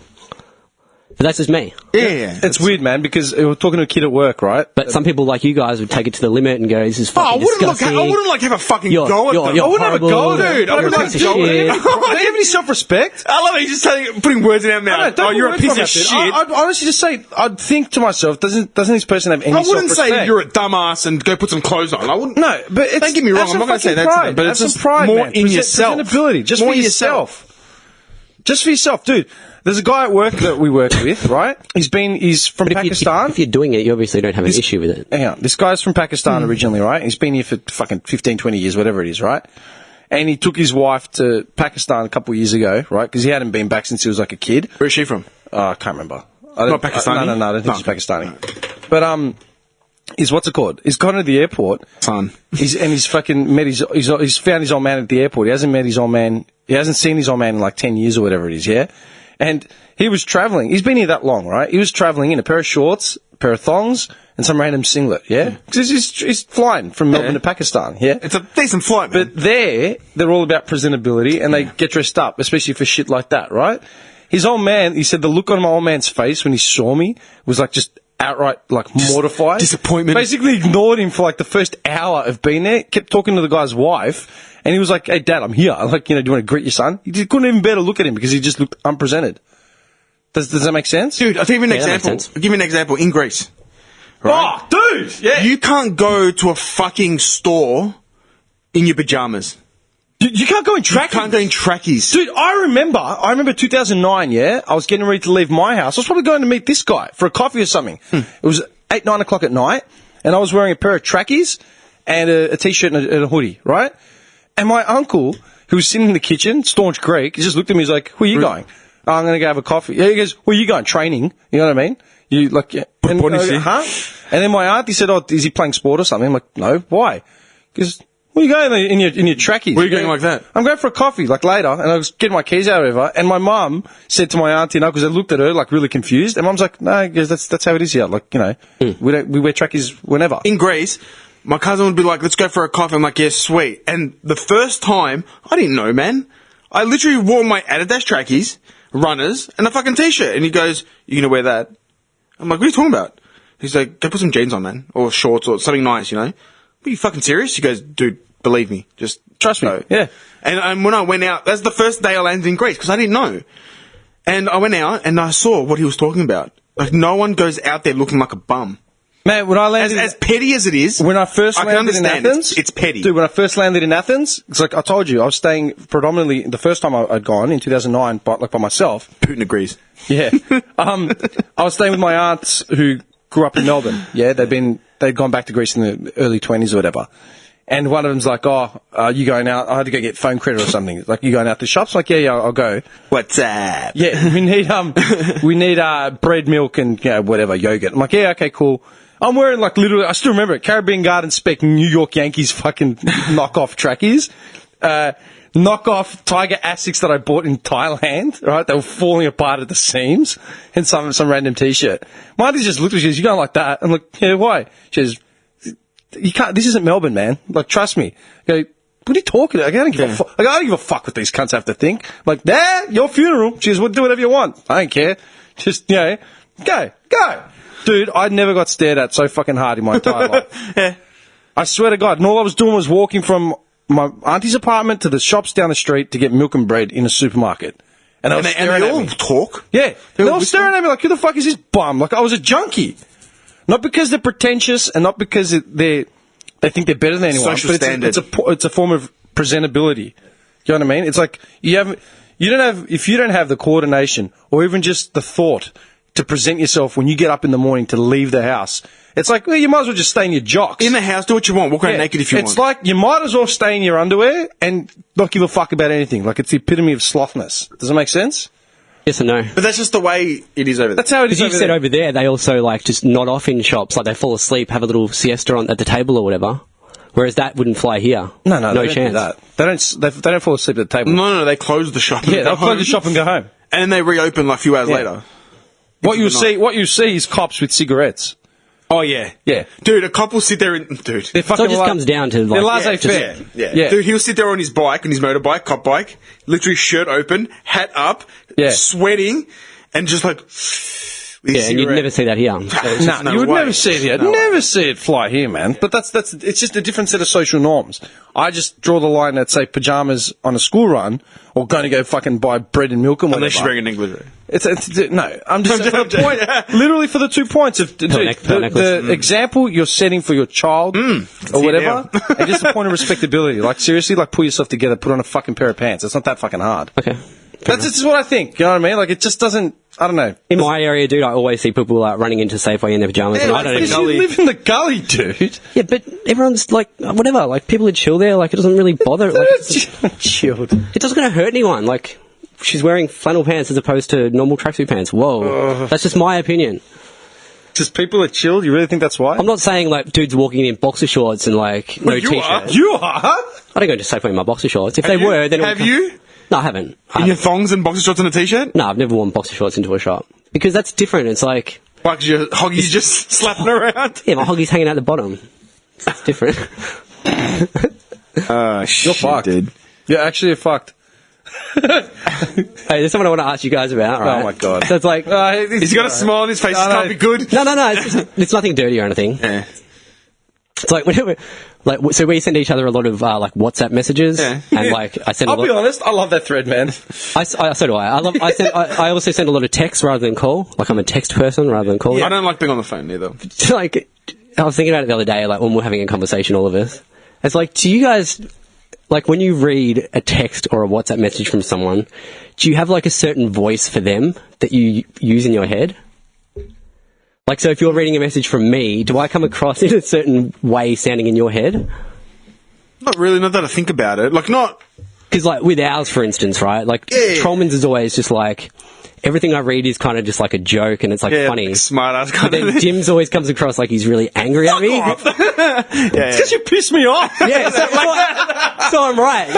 But that's just me. Yeah. It's weird, man, because we're talking to a kid at work, right? But some people like you guys would take it to the limit and go, this is fucking disgusting. I wouldn't have a fucking You're- go at you're- them. you're I wouldn't have a horrible. go, dude. I You're would a like piece to of go at shit. them. Do you have any self-respect? I love it. He's just putting words in our mouth. Don't Oh, you're a put piece words of on that, shit. dude. I'd honestly just say, I'd think to myself, doesn't this person have any I wouldn't self-respect? say you're a dumbass and go put some clothes on. I wouldn't. No, but it's, Don't get me wrong. have I'm some not going to say fucking that to pride. them, but Have it's some just pride, more man. in yourself. Presentability, just More for in yourself. Just for yourself, dude. There's a guy at work that we work with, right? He's from Pakistan. If you're doing it, you obviously don't have an issue with it. Hang on. This guy's from Pakistan originally, right? He's been here for fucking 15, 20 years, whatever it is, right? And he took his wife to Pakistan a couple of years ago, right? Because he hadn't been back since he was like a kid. Where's she from? I can't remember. Not Pakistani? No, I don't think she's Pakistani. But, what's it called? He's gone to the airport. Son. He's fucking met he's found his old man at the airport. He hasn't met his old man. He hasn't seen his old man in like 10 years or whatever it is, yeah? And he was travelling. He's been here that long, right? He was travelling in a pair of shorts, a pair of thongs, and some random singlet, yeah? Because he's flying from Melbourne to Pakistan, yeah? It's a decent flight, man. But they're all about presentability, and they get dressed up, especially for shit like that, right? His old man, he said the look on my old man's face when he saw me was like just outright mortified. Disappointment. Basically ignored him for like the first hour of being there, kept talking to the guy's wife, and he was like, hey, Dad, I'm here. I'm like, do you want to greet your son? He just couldn't even bear to look at him because he just looked unpresented. Does that make sense? Dude, I'll give you an Yeah, that makes example. sense. I'll give you an example. In Greece. Right? Oh, dude! Yeah. You can't go to a fucking store in your pajamas. You can't go in You trackies. can't go in trackies. Dude, I remember 2009, yeah? I was getting ready to leave my house. I was probably going to meet this guy for a coffee or something. It was 8, 9 o'clock at night, and I was wearing a pair of trackies and a T-shirt and a hoodie, right? And my uncle, who was sitting in the kitchen, staunch Greek, he just looked at me, he's like, where are you going? Oh, I'm going to go have a coffee. Yeah, he goes, where are you going? Training. You know what I mean? You like, yeah. And, What is he? huh? And then my auntie said, oh, is he playing sport or something? I'm like, no, why? Because, where are you going in your trackies? Where are you going like that? I'm going for a coffee, like later, and I was getting my keys out or whatever, and my mum said to my auntie and uncle, because they looked at her like really confused, and mum's like, no, because that's how it is here. Like, we wear trackies whenever. In Greece, my cousin would be like, let's go for a coffee. I'm like, yeah, sweet. And the first time, I didn't know, man. I literally wore my Adidas trackies, runners, and a fucking T-shirt. And he goes, you gonna wear that? I'm like, what are you talking about? He's like, go put some jeans on, man. Or shorts or something nice, Are you fucking serious? He goes, dude, believe me. Just Trust me. go. Yeah. And when I went out, that's the first day I landed in Greece, because I didn't know. And I went out and I saw what he was talking about. Like, no one goes out there looking like a bum. Man, when I landed... As petty as it is, When I first I can landed in understand Athens, it's petty. Dude, when I first landed in Athens, it's like I told you, I was staying predominantly the first time I'd gone in 2009, by myself. Putin agrees. Yeah, I was staying with my aunts who grew up in Melbourne. Yeah, they'd gone back to Greece in the early 20s or whatever. And one of them's like, "Oh, you going out? I had to go get phone credit or something. Like, you going out to shops?" I'm like, yeah, I'll go. What's up? Yeah, we need bread, milk, and whatever yogurt. I'm like, yeah, okay, cool. I'm wearing like literally, I still remember it, Caribbean Garden spec New York Yankees fucking knockoff trackies, knockoff Tiger Asics that I bought in Thailand. Right, they were falling apart at the seams, and some random T-shirt. My auntie just looked at me. She goes, "You going like that?" I'm like, "Yeah, why?" She goes, "You can't. This isn't Melbourne, man. Like, trust me." I go, what are you talking about? Like, I don't give a fuck what these cunts have to think. Like, your funeral. Just do whatever you want. I don't care. Just, go. Dude, I never got stared at so fucking hard in my entire life. Yeah. I swear to God, and all I was doing was walking from my auntie's apartment to the shops down the street to get milk and bread in a supermarket. And they all talk? Yeah. They all staring at me like, who the fuck is this bum? Like, I was a junkie. Not because they're pretentious and not because they think they're better than anyone. Social standard. It's a form of presentability. You know what I mean? It's like, if you don't have the coordination or even just the thought to present yourself when you get up in the morning to leave the house, it's like, well, you might as well just stay in your jocks. In the house, do what you want. Walk around naked if you want. It's like, you might as well stay in your underwear and not give a fuck about anything. Like, it's the epitome of slothness. Does it make sense? Yes and no. But that's just the way it is over there. That's how it is. Because you said over there, they also like just nod off in shops, like they fall asleep, have a little siesta at the table or whatever. Whereas that wouldn't fly here. No, no they chance. Don't do that. They don't fall asleep at the table. No, they close the shop. Yeah, they'll close the shop and go home. And then they reopen like a few hours later. What you see is cops with cigarettes. Oh, yeah. Yeah. Dude, a cop will sit there and... Dude. So it just comes down to... They're like, laissez-faire. Yeah. Dude, he'll sit there on his bike, on his motorbike, cop bike, literally shirt open, hat up, sweating, and just like... Yeah, and you'd never see that here. No, you would never see it here. Never see it fly here, man. But it's just a different set of social norms. I just draw the line at, say, pyjamas on a school run, or going to go fucking buy bread and milk and whatever. Unless you're wearing an English. No, I'm just saying for the point, literally for the 2 points of the example you're setting for your child or whatever, and just a point of respectability. Like, seriously, like, pull yourself together, put on a fucking pair of pants. It's not that fucking hard. Okay. That's just what I think. You know what I mean? Like, it just doesn't. I don't know. In my area, dude, I always see people running into Safeway in their pajamas. Yeah, and I don't because you live in the gully, dude. Yeah, but everyone's like, whatever. Like, people are chill there. Like, it doesn't really bother. Like, chilled. It doesn't going to hurt anyone. Like, she's wearing flannel pants as opposed to normal tracksuit pants. Whoa. That's just my opinion. Just people are chilled? You really think that's why? I'm not saying, like, dudes walking in boxer shorts and, like, no T-shirt. You are? I don't go to Safeway in my boxer shorts. If they were, then... Have you? No, I haven't. In your thongs and boxer shorts and a T-shirt? No, I've never worn boxer shorts into a shop. Because that's different. It's like... Why, because your hoggy's just slapping around? Yeah, my hoggy's hanging out the bottom. It's different. Shit, You're fucked. Dude. You're actually fucked. Hey, there's something I want to ask you guys about, right? Oh, my God. So it's like... He's got a smile on his face. This can't be good. No. It's nothing dirty or anything. Yeah. It's like whenever... Like, so we send each other a lot of like WhatsApp messages, and like I send. I'll be honest, I love that thread, man. So do I. I also send a lot of text rather than call. Like, I'm a text person rather than call. Yeah. I don't like being on the phone either. Like, I was thinking about it the other day, like when we're having a conversation, all of us. It's like, do you guys, like, when you read a text or a WhatsApp message from someone, do you have like a certain voice for them that you use in your head? Like, so if you're reading a message from me, do I come across in a certain way sounding in your head? Not really, not that I think about it. Like, not... Because, like, with ours, for instance, right? Like, Trollman's is always just like... Everything I read is kind of just like a joke, and it's like funny. Like smart ass kind of thing. But then Jim's always comes across like he's really angry at me. It's because you piss me off. Yeah, so I'm right.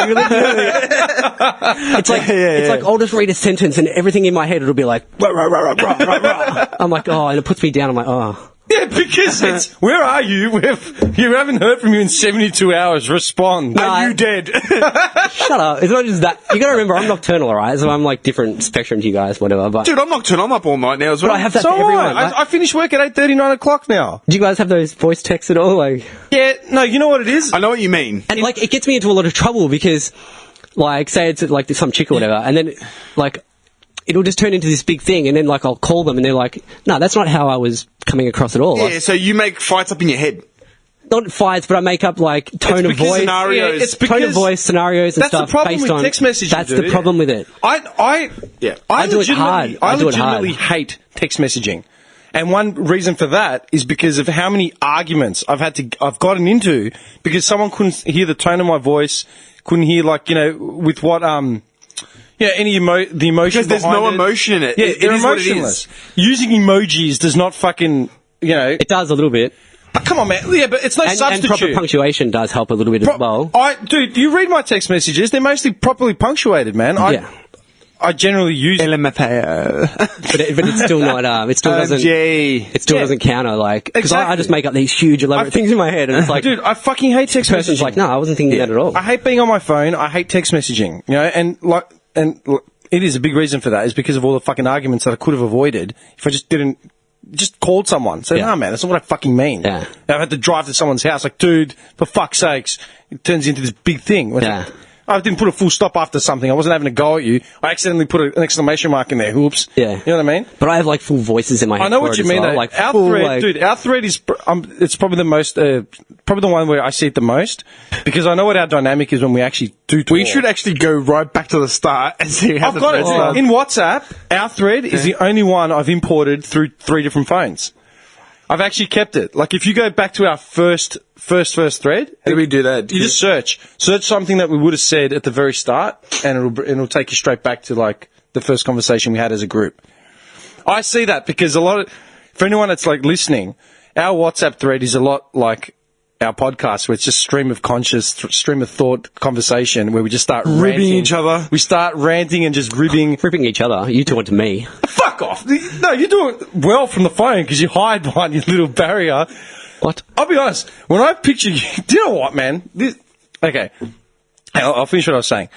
It's like it's like I'll just read a sentence, and everything in my head it'll be like rah, rah, rah, rah, rah, rah. I'm like, oh, and it puts me down. I'm like, oh. Yeah, because it's, where are you? You haven't heard from you in 72 hours. Respond. Are you dead? Shut up. It's not just that. You gotta remember, I'm nocturnal, alright? So I'm like different spectrum to you guys, whatever. But dude, I'm nocturnal. I'm up all night now as well. But I have that for everyone. I finish work at 8:30, 9 o'clock now. Do you guys have those voice texts at all? Like, yeah, no, you know what it is? I know what you mean. And like, it gets me into a lot of trouble because, like, say it's like some chick or whatever, and then, like, it'll just turn into this big thing, and then, like, I'll call them, and they're like, no, that's not how I was coming across at all. Yeah, like, so you make fights up in your head. Not fights, but I make up, like, tone of voice. Scenarios. Yeah, it's because tone of voice, scenarios, and that's stuff the problem based with on... text messaging, That's dude. the problem with it. I do it hard. I do it hard. legitimately hate text messaging. And one reason for that is because of how many arguments I've gotten into because someone couldn't hear the tone of my voice, couldn't hear, like, you know, with what, yeah, the emotion because there's no emotion in it. Yeah, it they're is emotionless. Using emojis does not fucking, you know... It does a little bit. Oh, come on, man. Yeah, but it's no substitute. And proper punctuation does help a little bit as well. Dude, you read my text messages, they're mostly properly punctuated, man. I generally use LMFAO. but it's still not. It still doesn't. It still doesn't counter like because I just make up these huge elaborate things in my head, and it's like, dude, I fucking hate text person's messaging. like, no, I wasn't thinking that at all. I hate being on my phone. I hate text messaging. You know, and it is a big reason for that is because of all the fucking arguments that I could have avoided if I just called someone. Say, nah, man, that's not what I fucking mean. Yeah. Now I had to drive to someone's house. Like, dude, for fuck's sakes, it turns into this big thing. Yeah. I didn't put a full stop after something. I wasn't having a go at you. I accidentally put an exclamation mark in there. Oops. Yeah. You know what I mean? But I have like full voices in my head. I know for what it you as mean. well. Though. Like Our full, thread, like, dude. Our thread is it's probably the most, probably the one where I see it the most because I know what our dynamic is when we actually do talk. We should actually go right back to the start and see how I've got it started. in WhatsApp. Our thread is the only one I've imported through 3 different phones. I've actually kept it. Like if you go back to our first thread, How do we do that? you just search something that we would have said at the very start, and it'll take you straight back to like the first conversation we had as a group. I see that because for anyone that's like listening, our WhatsApp thread is a lot like our podcast, where it's just stream of conscious, stream of thought conversation, where we just start Ribbing ranting. each other. We start ranting and just ribbing. ripping each other. You talking to me? Fuck off! No, you're doing well from the phone because you hide behind your little barrier. What? I'll be honest. When I picture you, do you know what, man? Okay, I'll finish what I was saying.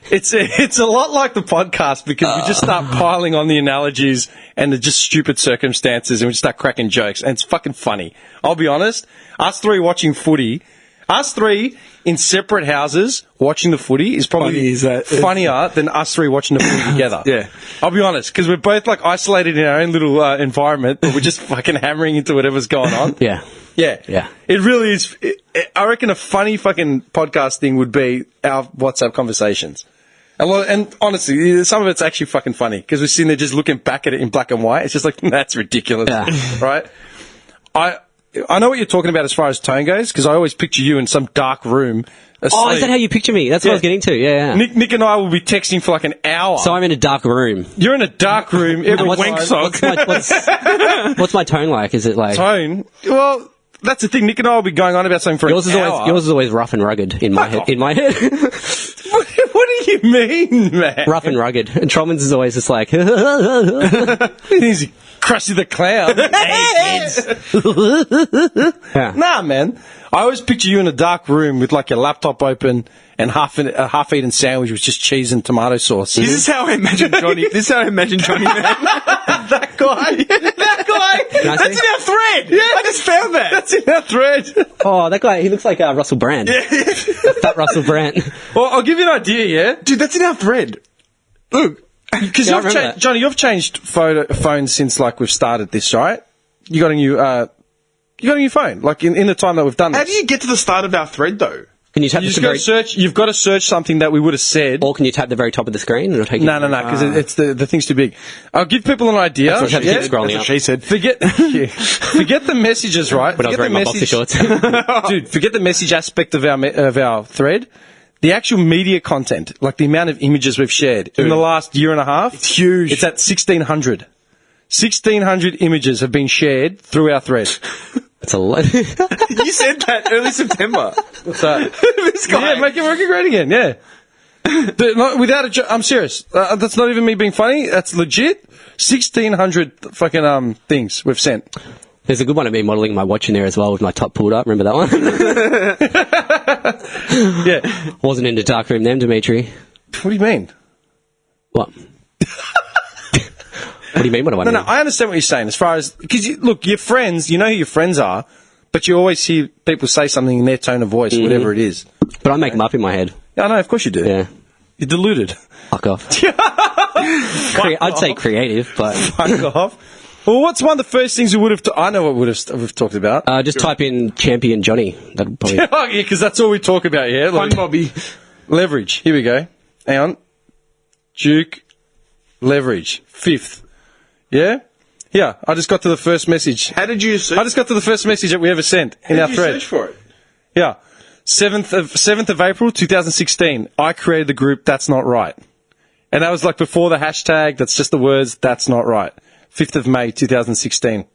It's a lot like the podcast because we just start piling on the analogies and the just stupid circumstances, and we just start cracking jokes, and it's fucking funny. I'll be honest. Us 3 watching footy, us 3 in separate houses watching the footy is probably funnier than us 3 watching the footy together. Yeah. I'll be honest, because we're both like isolated in our own little environment, but we're just fucking hammering into whatever's going on. Yeah. Yeah. Yeah. It really is. I reckon a funny fucking podcast thing would be our WhatsApp conversations. And honestly, some of it's actually fucking funny because we're sitting there just looking back at it in black and white. It's just like, that's ridiculous. Yeah. Right? I know what you're talking about as far as tone goes because I always picture you in some dark room. Oh, is that how you picture me? That's what I was getting to. Yeah. Nick and I will be texting for like an hour. So I'm in a dark room. You're in a dark room. Every wank sock. What's my tone like? Is it like Tone? Well, that's the thing. Nick and I will be going on about something for yours an is hour. yours is always rough and rugged in my head. off. In my head, What do you mean, man? rough and rugged. And Trollman's is always just like He's Krusty the Clown. Hey, kids. yeah. Nah, man. I always picture you in a dark room with like your laptop open and a half-eaten sandwich with just cheese and tomato sauce. This is how I imagine Johnny. This is how I imagine Johnny. That guy. That guy. Can I That's see? in our thread. Yeah, I just found that. That's in our thread. Oh, that guy. He looks like Russell Brand. Fat Russell Brand. Well, I'll give you an idea, yeah? Dude, that's in our thread. Look. Because Yeah, I you've remember changed, that. Johnny, you've changed phones since like we've started this, right? You got a new phone, like in the time that we've done this. How do you get to the start of our thread, though? Can you tap You the just got to very, search. You've got to search something that we would have said. or can you tap the very top of the screen and it'll take you? No, because it's the thing's too big. I'll give people an idea. That's what I have to keep scrolling That's up. what she said. Forget the messages, right? When I was Forget wearing my boxer shorts. Dude, forget the message aspect of our thread. The actual media content, like the amount of images we've shared in the last year and a half, It's huge. It's at 1,600. 1,600 images have been shared through our thread. It's a lot. You said that early September. What's that? This guy. Yeah, make it working great again. Yeah. Without a joke, I'm serious. That's not even me being funny. That's legit. 1,600 fucking things we've sent. There's a good one of me modelling my watch in there as well with my top pulled up. Remember that one? Yeah. Wasn't in the dark room then, Dimitri. What do you mean? What? What do you mean? What do I No, mean? I understand what you're saying. As far as because look, your friends, you know who your friends are, but you always hear people say something in their tone of voice, whatever it is. But I make them up in my head. Yeah, I know, of course you do. Yeah. You're deluded. Fuck off. I'd say creative, but Fuck off. Well, what's one of the first things we would have? I know what we've talked about. just type in champion Johnny. That'll probably. Oh, yeah, because that's all we talk about here. Fun Bobby. Leverage. Here we go. Hang on. Duke. Leverage. 5th. Yeah? Yeah, I just got to the first message. How did you search? I just got to the first message that we ever sent in our How did you thread. search for it? Yeah. 7th of April, 2016. I created the group That's Not Right. And that was like before the hashtag. That's just the words, That's Not Right. 5th of May, 2016.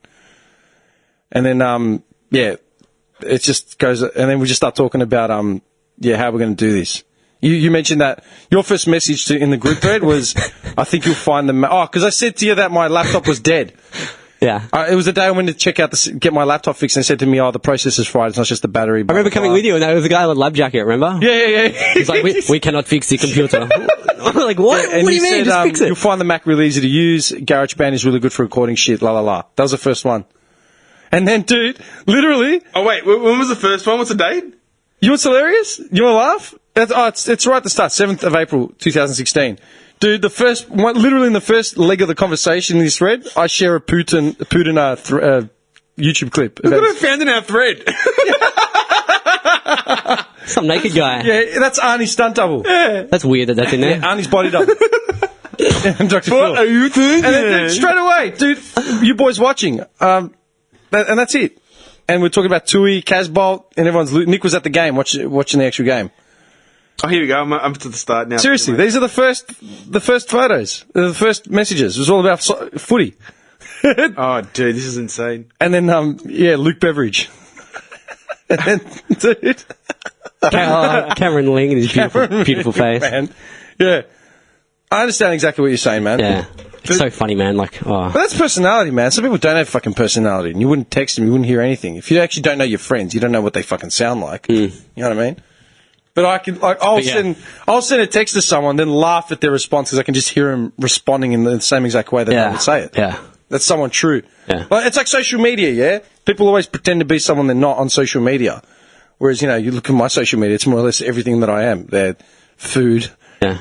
And then, yeah, it just goes, and then we just start talking about, how we're going to do this. You mentioned that your first message in the group thread was, I think you'll find the... because I said to you that my laptop was dead. Yeah. It was the day I went to check out get my laptop fixed, and they said to me, the processor's fried, it's not just the battery. I remember coming with you, and there was a guy with a lab jacket, remember? Yeah. He's like, we cannot fix the computer. I'm like, what? And what do you mean? said, Just fix it. You'll find the Mac really easy to use. GarageBand is really good for recording shit, la la la. That was the first one. And then, dude, literally... Oh, wait, when was the first one? What's the date? You know what's hilarious? You want to laugh? It's right at the start, 7th of April, 2016. Dude, the first one, literally in the first leg of the conversation in this thread, I share a Putin YouTube clip. Look what I found in our thread. Some naked guy. Yeah, that's Arnie's stunt double. Yeah. That's weird that's in there. Yeah, Arnie's body double. And Dr. What Phil. are you thinking? And then straight away, dude, you boys watching. And that's it. And we're talking about Tui, Casbolt, and everyone's... Nick was at the game, watching the actual game. Oh, here we go. I'm to the start now. Seriously, these are the first photos, the first messages. It was all about footy. Oh, dude, this is insane. And then, Luke Beveridge. And then, dude... Cameron Ling and his beautiful face. Man. Yeah. I understand exactly what you're saying, man. Yeah. It's so funny, man. But that's personality, man. Some people don't have fucking personality, and you wouldn't text them, you wouldn't hear anything. If you actually don't know your friends, you don't know what they fucking sound like. You know what I mean? But I can, I'll send a text to someone, then laugh at their response because I can just hear them responding in the same exact way that I would say it. Yeah. That's someone true. Yeah. Well, it's like social media, yeah? People always pretend to be someone they're not on social media. Whereas, you look at my social media, it's more or less everything that I am. They're food,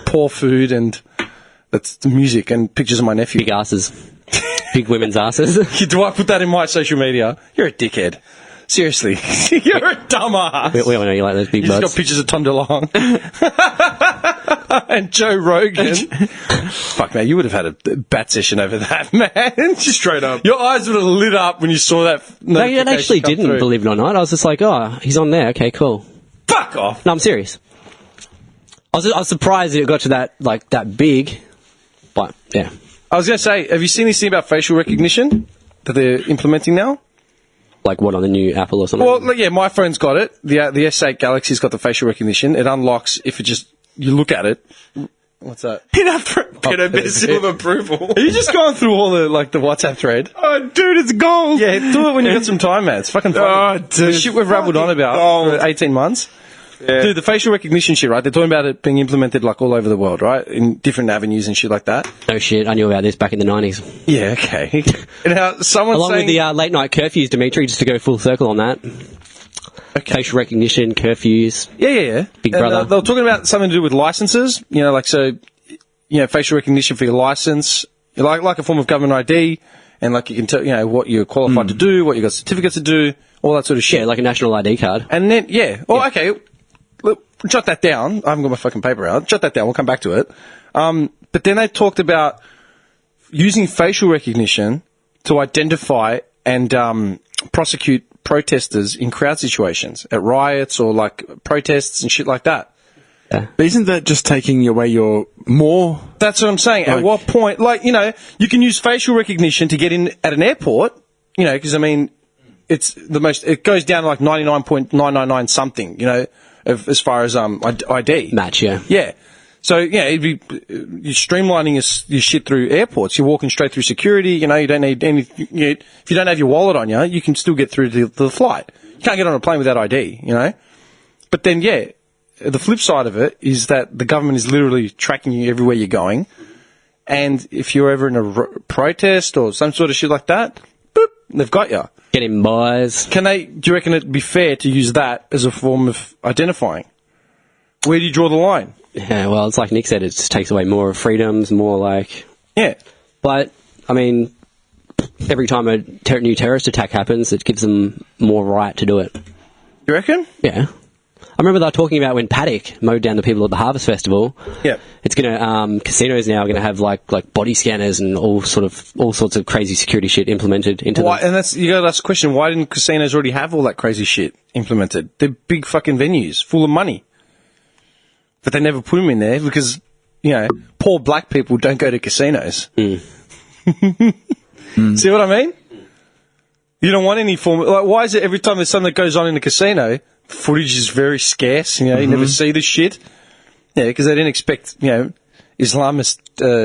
poor food, and that's the music and pictures of my nephew. Big asses. Big women's asses. Do I put that in my social media? You're a dickhead. Seriously. You're a dumbass. We all know you like those big You butts. just got pictures of Tom DeLonge. And Joe Rogan. Fuck, man, you would have had a bat session over that, man. Just straight up. Your eyes would have lit up when you saw that. No, it actually didn't, believe it or not. I was just like, he's on there. Okay, cool. Fuck off. No, I'm serious. I was surprised that it got to that big. But, yeah. I was going to say, have you seen this thing about facial recognition that they're implementing now? Like what, on the new Apple or something? Well, yeah, my phone's got it. The S8 Galaxy's got the facial recognition. It unlocks if you look at it. What's that? Pedo seal of approval. Are you just going through all the WhatsApp thread? Oh, dude, it's gold. Yeah, do it when you got some time, man. It's fucking funny. Oh, dude, the shit we've rabbled on about for 18 months. Yeah. Dude, the facial recognition shit, right? They're talking about it being implemented all over the world, right? In different avenues and shit like that. No shit, I knew about this back in the 90s. Yeah, okay. Now, someone's Along saying... with the late night curfews, Dimitri, just to go full circle on that. Okay. Facial recognition, curfews. Yeah. Big brother. They were talking about something to do with licenses. Facial recognition for your license, like a form of government ID, and you can tell, what you're qualified to do, what you got certificates to do, all that sort of shit. Yeah, like a national ID card. And then, okay, look, jot that down. I haven't got my fucking paper out. Jot that down. We'll come back to it. But then they talked about using facial recognition to identify and prosecute protesters in crowd situations, at riots or protests and shit like that. Yeah. But isn't that just taking away your more... That's what I'm saying. At what point, you can use facial recognition to get in at an airport, because, it's the most, it goes down to 99.999 something, as far as ID. Match, yeah. Yeah. So, it'd be, you're streamlining your shit through airports. You're walking straight through security, you don't need any, if you don't have your wallet on you, you can still get through to the flight. You can't get on a plane without ID, But then, the flip side of it is that the government is literally tracking you everywhere you're going. And if you're ever in a protest or some sort of shit like that, boop, they've got you. Get in, boys. Do you reckon it'd be fair to use that as a form of identifying? Where do you draw the line? Yeah, well, it's like Nick said, it just takes away more freedoms, more Yeah. But, every time a new terrorist attack happens, it gives them more right to do it. You reckon? Yeah. I remember they were talking about when Paddock mowed down the people at the Harvest Festival. Yeah. It's gonna casinos now are gonna have like body scanners and all sorts of crazy security shit implemented into them. And you gotta ask the question, why didn't casinos already have all that crazy shit implemented? They're big fucking venues, full of money. But they never put them in there because, poor black people don't go to casinos. See what I mean? You don't want any form why is it every time there's something that goes on in a casino, footage is very scarce, you never see this shit. Yeah, because they didn't expect, Islamist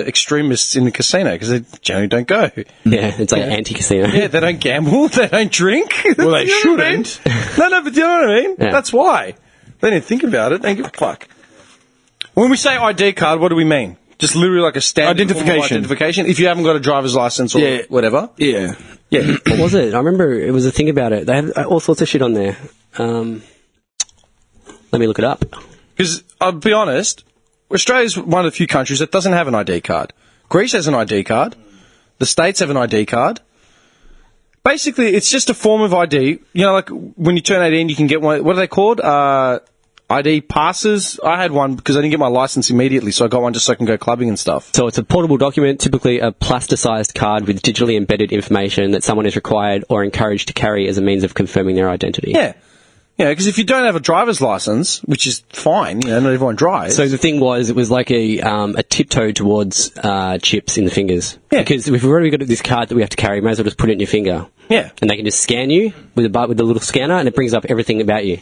extremists in the casino, because they generally don't go. Yeah, it's like anti-casino. Yeah, they don't gamble, they don't drink. Well, they You know what I mean? shouldn't. No, but you know what I mean? Yeah. That's why. They didn't think about it. They didn't give a fuck. When we say ID card, what do we mean? Just literally like a standard form of Identification. identification. If you haven't got a driver's license or Yeah. whatever. Yeah. Yeah. What was it? I remember it was a thing about it. They had all sorts of shit on there. Let me look it up. Because, I'll be honest, Australia's one of the few countries that doesn't have an ID card. Greece has an ID card. The States have an ID card. Basically, it's just a form of ID. Like when you turn 18, you can get one. What are they called? ID passes. I had one because I didn't get my license immediately, so I got one just so I can go clubbing and stuff. So it's a portable document, typically a plasticized card with digitally embedded information that someone is required or encouraged to carry as a means of confirming their identity. Yeah. Yeah, because if you don't have a driver's license, which is fine, not everyone drives. So the thing was, it was like a tiptoe towards chips in the fingers. Yeah. Because if we've already got this card that we have to carry, we may as well just put it in your finger. Yeah. And they can just scan you with the little scanner, and it brings up everything about you.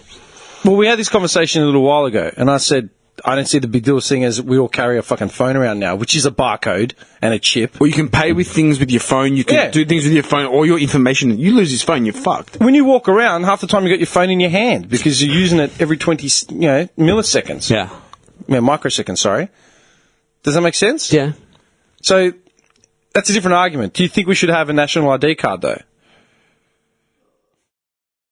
Well, we had this conversation a little while ago, and I said, I don't see the big deal seeing as we all carry a fucking phone around now, which is a barcode and a chip. Well, you can pay with things with your phone. You can do things with your phone. All your information. You lose your phone, you're fucked. When you walk around, half the time you got your phone in your hand because you're using it every 20, milliseconds. Yeah. Microseconds, sorry. Does that make sense? Yeah. So, that's a different argument. Do you think we should have a national ID card, though?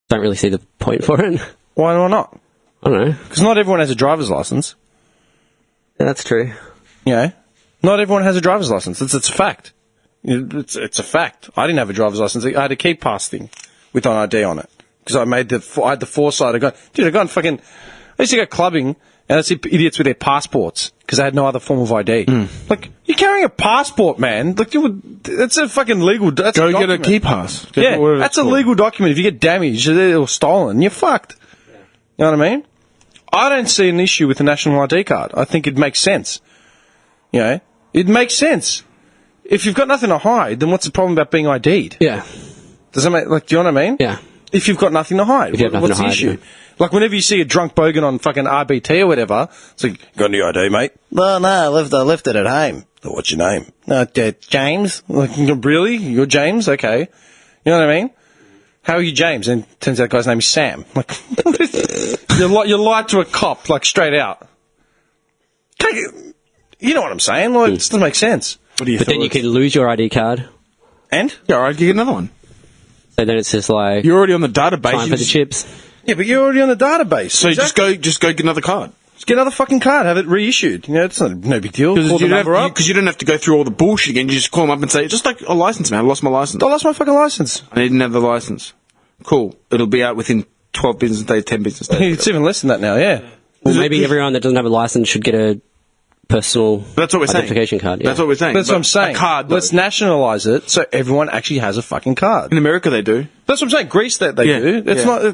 Don't really see the point for it. Why not? I don't know. Because not everyone has a driver's license. Yeah, that's true. Not everyone has a driver's license. It's a fact. It's a fact. I didn't have a driver's license. I had a key pass thing with an ID on it because I had the foresight. I used to go clubbing and I see idiots with their passports because they had no other form of ID. Like, you're carrying a passport, man. Like, that's a fucking legal. That's Go a get a document. key pass. Yeah, Whatever that's it's a called. legal document. If you get damaged or stolen, you're fucked. You know what I mean? I don't see an issue with the national ID card. I think it makes sense. It makes sense. If you've got nothing to hide, then what's the problem about being ID'd? Yeah. Does that make, do you know what I mean? Yeah. If you've got nothing to hide, If you have nothing what's to the hide, issue? yeah. Like, whenever you see a drunk bogan on fucking RBT or whatever, it's like, got any ID, mate? No, I left it at home. Oh, what's your name? No, James. Like, really? You're James? Okay. You know what I mean? How are you, James? And it turns out the guy's name is Sam. Like, you lied to a cop, like, straight out. You know what I'm saying? Like, it just doesn't make sense. What do you But then you can lose your ID card. And? Yeah, all right, you get another one. So then it's just like You're already on the database. time You for the just- chips. Yeah, but you're already on the database. So Exactly. just go get another card. Just get another fucking card, have it reissued. It's no big deal. Call the you number up. because you don't have to go through all the bullshit again. You just call them up and say, just like a license, man. I lost my license. I lost my fucking license. I didn't have the license. Cool. It'll be out within 12 business days, 10 business days. It's even less than that now, yeah. Well, maybe everyone that doesn't have a license should get a personal That's what we're saying. identification card. Yeah. That's what we're saying. That's what But I'm saying. A card, though. Let's nationalise it so everyone actually has a fucking card. In America, they do. That's what I'm saying. Greece, that they Yeah, do. It's yeah. not.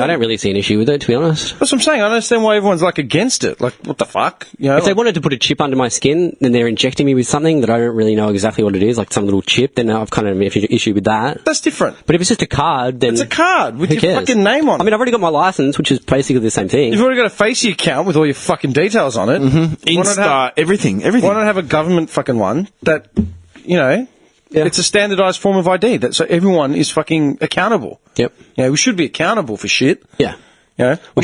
I don't really see an issue with it, to be honest. That's what I'm saying. I don't understand why everyone's like against it. Like, what the fuck? If they wanted to put a chip under my skin, then they're injecting me with something that I don't really know exactly what it is, like some little chip, then I've kind of an issue with that. that's different. But if it's just a card, then It's a card with who your cares? fucking name on it. I mean, I've already got my license, which is basically the same thing. You've already got a Facey account with all your fucking details on it. Mm-hmm. Insta, everything. Why not have a government fucking one that, it's a standardised form of ID, so everyone is fucking accountable. Yep. We should be accountable for shit. Yeah. We We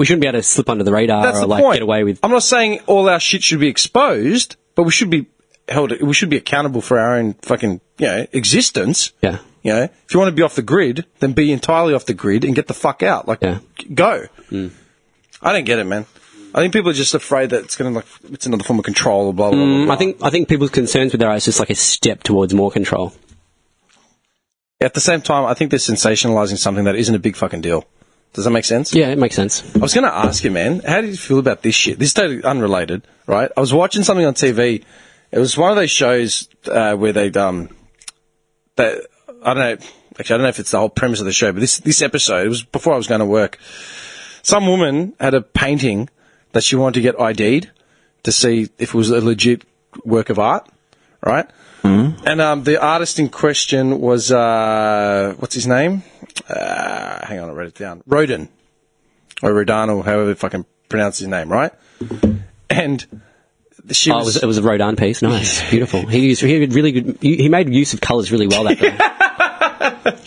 shouldn't be able to slip under the radar That's or the like point. get away with. I'm not saying all our shit should be exposed, but we should be held. We should be accountable for our own fucking existence. Yeah. If you want to be off the grid, then be entirely off the grid and get the fuck out. Like, go. I don't get it, man. I think people are just afraid that it's another form of control or blah blah blah. blah. I think people's concerns with their eyes is just like a step towards more control. At the same time, I think they're sensationalising something that isn't a big fucking deal. Does that make sense? Yeah, it makes sense. I was going to ask you, man, how did you feel about this shit? This is totally unrelated, right? I was watching something on TV. It was one of those shows where I don't know if it's the whole premise of the show, but this episode, it was before I was going to work. Some woman had a painting that she wanted to get ID'd to see if it was a legit work of art, right? Mm-hmm. And the artist in question was, what's his name? Hang on, I wrote it down. Rodin. Or Rodan, or however fucking pronounce his name, right? and she was. It was a Rodin piece. Nice, beautiful. He had really good. He made use of colours really well that day.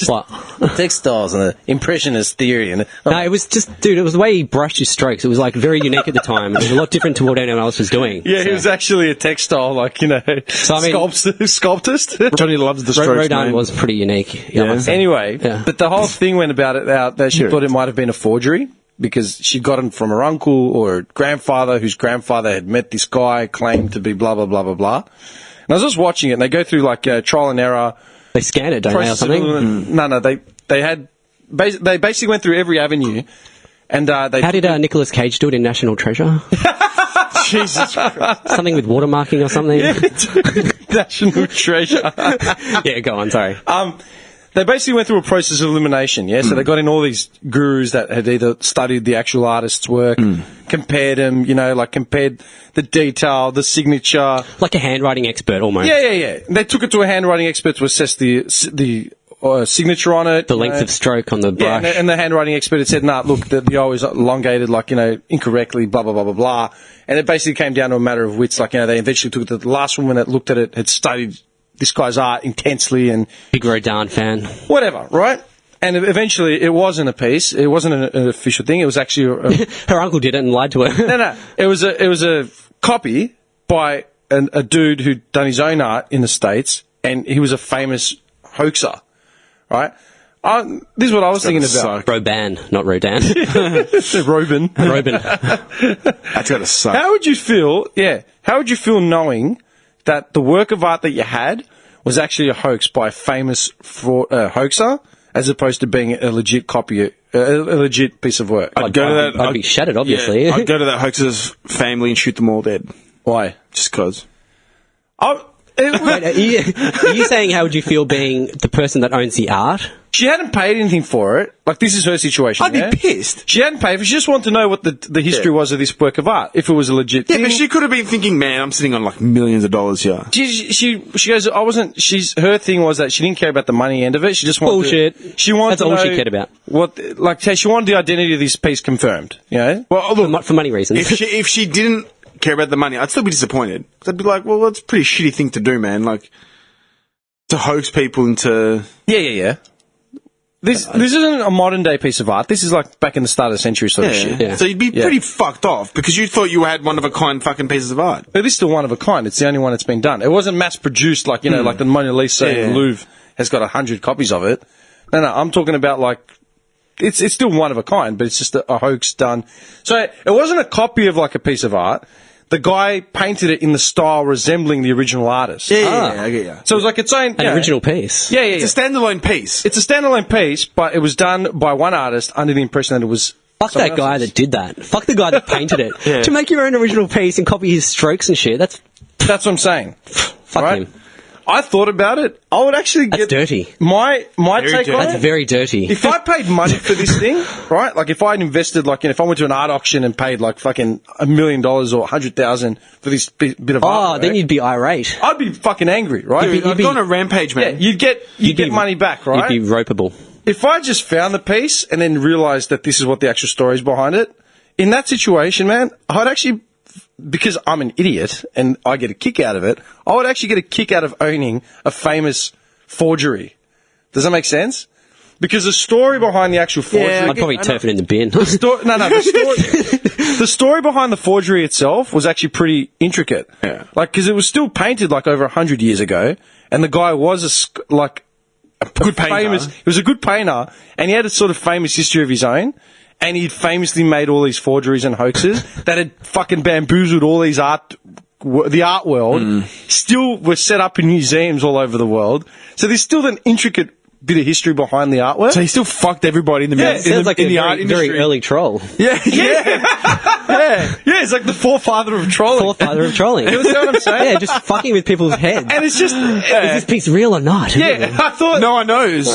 What? Textiles and the impressionist theory, and No, it was just, dude. It was the way he brushed his strokes. It was like very unique at the time. It was a lot different to what anyone else was doing. yeah, he was actually a textile, like sculptist. Johnny loves the strokes. Rodin man. was pretty unique. Yeah. Anyway, Yeah. but the whole thing went about it out that she thought it might have been a forgery because she got it from her uncle or her grandfather, whose grandfather had met this guy, claimed to be blah blah blah blah blah. And I was just watching it, and they go through like trial and error. They scanned it, don't they, or something? No, they basically went through every avenue, and they. How did Nicolas Cage do it in National Treasure? Jesus Christ. Something with watermarking or something? National Treasure. Yeah, go on, sorry. They basically went through a process of elimination, yeah? So they got in all these gurus that had either studied the actual artist's work, compared them, compared the detail, the signature. Like a handwriting expert, almost. Yeah. They took it to a handwriting expert to assess the signature on it. The length of stroke on the brush. Yeah, and the handwriting expert had said, nah, look, the O is elongated, incorrectly, blah, blah, blah, blah, blah. And it basically came down to a matter of wits, they eventually took it to the last woman that looked at it, had studied this guy's art intensely and... Big Rodin fan. Whatever, right? And eventually it wasn't a piece. It wasn't an official thing. It was actually... Her uncle did it and lied to her. No. It was a copy by a dude who'd done his own art in the States, and he was a famous hoaxer, right? This is what I was thinking about. Robin, not Rodin. Robin. That's gotta suck. How would you feel knowing that the work of art that you had was actually a hoax by a famous hoaxer, as opposed to being a legit copy, a legit piece of work? I'd be shattered, obviously. Yeah, I'd go to that hoaxer's family and shoot them all dead. Why? Just cause. Wait, are you saying how would you feel being the person that owns the art? She hadn't paid anything for it. This is her situation. I'd be pissed. She hadn't paid for it. She just wanted to know what the history was of this work of art, if it was a legit thing. Yeah, but she could have been thinking, man, I'm sitting on millions of dollars here. She goes, I wasn't, her thing was that she didn't care about the money end of it. She just wanted Bullshit. She wanted That's to all know she cared about. She wanted the identity of this piece confirmed, you know? Well, look, For money reasons. if she didn't care about the money, I'd still be disappointed. I'd be like, well, that's a pretty shitty thing to do, man. To hoax people into... Yeah. This isn't a modern day piece of art. This is back in the start of the century sort of shit. Yeah. So you'd be pretty fucked off because you thought you had one of a kind fucking pieces of art. It is still one of a kind. It's the only one that's been done. It wasn't mass produced like the Mona Lisa in the Louvre has got 100 copies of it. No, I'm talking about it's still one of a kind, but it's just a hoax done. So it wasn't a copy of a piece of art. The guy painted it in the style resembling the original artist. Yeah, I get you. So it was its own... An original piece. Yeah. It's a standalone piece. It's a standalone piece, but it was done by one artist under the impression that it was... Fuck that guy that did that. Fuck the guy that painted it. Yeah. To make your own original piece and copy his strokes and shit, that's what I'm saying. fuck him. I thought about it. I would actually That's dirty. My take on That's it. very dirty. If I paid money for this thing, right? If I had invested, if I went to an art auction and paid fucking $1 million or $100,000 for this bit of artwork, then you'd be irate. I'd be fucking angry, right? I'd go on a rampage, man. Yeah, you'd get money back, right? You'd be ropeable. If I just found the piece and then realised that this is what the actual story is behind it, in that situation, man, I'd actually... Because I'm an idiot and I get a kick out of it, I would actually get a kick out of owning a famous forgery. Does that make sense? Because the story behind the actual forgery... I'd probably turf it in the bin. The story behind the forgery itself was actually pretty intricate. Yeah. Because it was still painted over 100 years ago, and the guy was a good painter. He was a good painter, and he had a sort of famous history of his own. And he'd famously made all these forgeries and hoaxes that had fucking bamboozled all these the art world, still were set up in museums all over the world. So there's still an intricate bit of history behind the artwork. So he still fucked everybody in the It sounds like a art industry. very early troll. Yeah. It's like the forefather of trolling. Forefather of trolling. You understand what I'm saying? Yeah, just fucking with people's heads. And it's just... Is this piece real or not? I thought... No one knows.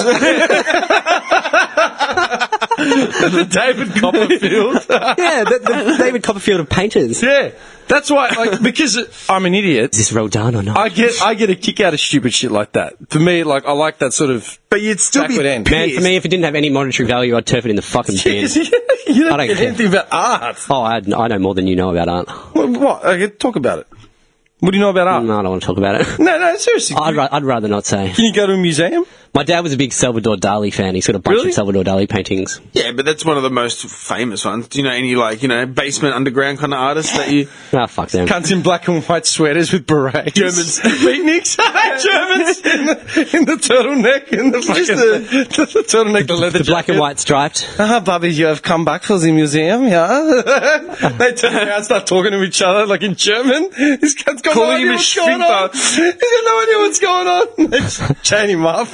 The David Copperfield. Yeah, the David Copperfield of painters. Yeah. That's why, like, because I'm an idiot. Is this real done or not? I get a kick out of stupid shit like that. For me, like, I like that sort of. But you'd still be backward end. Man, for me, if it didn't have any monetary value, I'd turf it in the fucking bin. You don't I don't get care. anything about art. Oh, I know more than you know about art. What? Okay, talk about it. What do you know about art? No, I don't want to talk about it. No, seriously. I'd rather not say. Can you go to a museum? My dad was a big Salvador Dali fan. He's got a bunch Really? of Salvador Dali paintings. Yeah, but that's one of the most famous ones. Do you know any, like, basement underground kind of artists that you... Ah, fuck them. Cunts in black and white sweaters with berets. Germans. Beatniks. Germans in the turtleneck. In the fucking... The turtleneck, the leather The black and jacket. white striped. Bobby, you have come back for the museum, yeah? They turn around and start talking to each other, like in German. This cunt's got Calling no idea him a what's going on. Schwimmbad. He's got no idea what's going on. They just chain him up.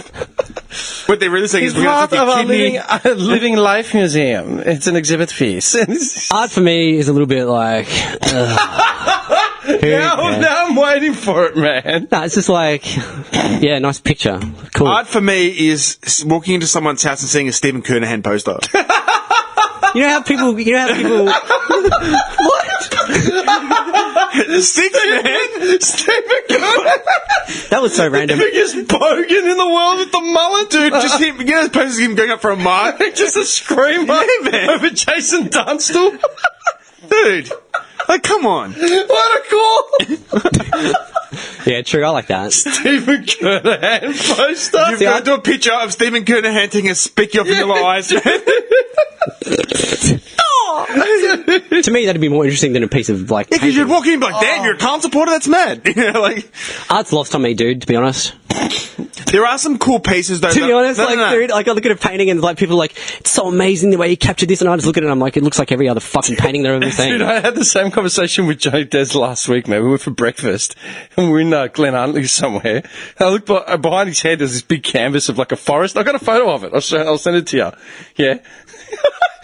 What they're really saying It's is we're going part to of take our your kidney... living life museum. It's an exhibit piece. Art for me is a little bit like... Now I'm waiting for it, man. No, it's just like... Yeah, nice picture. Cool. Art for me is walking into someone's house and seeing a Stephen Kernahan poster. You know how people... What? Sticks, man! Stephen Kernahan, That was so random. biggest bogan in the world with the mullet, Dude, just him, posters of him going up for a mark. just a screamer Yeah, man. over Jason Dunstall. Dude, like, come on. What a call! Yeah, true. I like that. Stephen Kernahan poster. You've got to do a picture of Stephen Kernahan taking a spiky off vanilla eyes, man. To me, that'd be more interesting than a piece of, like... Yeah, because you'd painting. walk in and be like, damn, you're a Khan supporter? That's mad. Like, Art's lost on me, dude, to be honest. there are some cool pieces, though. To be honest, No, like, no, no. dude, like, I look at a painting and, like, people are like, it's so amazing the way you captured this, and I just look at it and I'm like, it looks like every other fucking painting they've ever seen. Dude, I had the same conversation with Johnny Des last week, man. We went for breakfast, and we're in Glen Huntley somewhere. And I looked behind his head, there's this big canvas of, like, a forest. I got a photo of it. I'll send it to you. Yeah.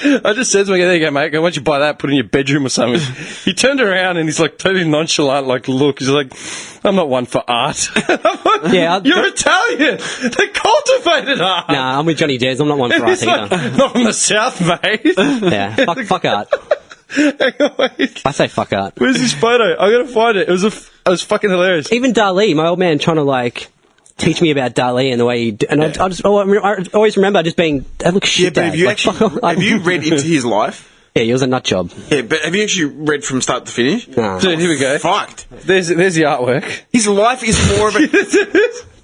I just said to him, there you go, mate. Why don't you buy that, put it in your bedroom or something? He turned around and he's like totally nonchalant, like, look. He's like, I'm not one for art. Yeah, You're Italian. They cultivated art. Nah, I'm with Johnny Des. I'm not one for art He's like, either. not from the South, mate. Yeah, fuck art. Hang on, wait. I say fuck art. Where's this photo? I gotta find it. It was fucking hilarious. Even Dali, my old man trying to, like, teach me about Dali and the way he... And I always remember just being... That looks Yeah, shit, but Dad. have you Like, actually, fuck off. have you read into his life? Yeah, he was a nut job. Yeah, but have you actually read from start to finish? Nah. Dude, here we go. Fucked. There's the artwork. His life is more of a...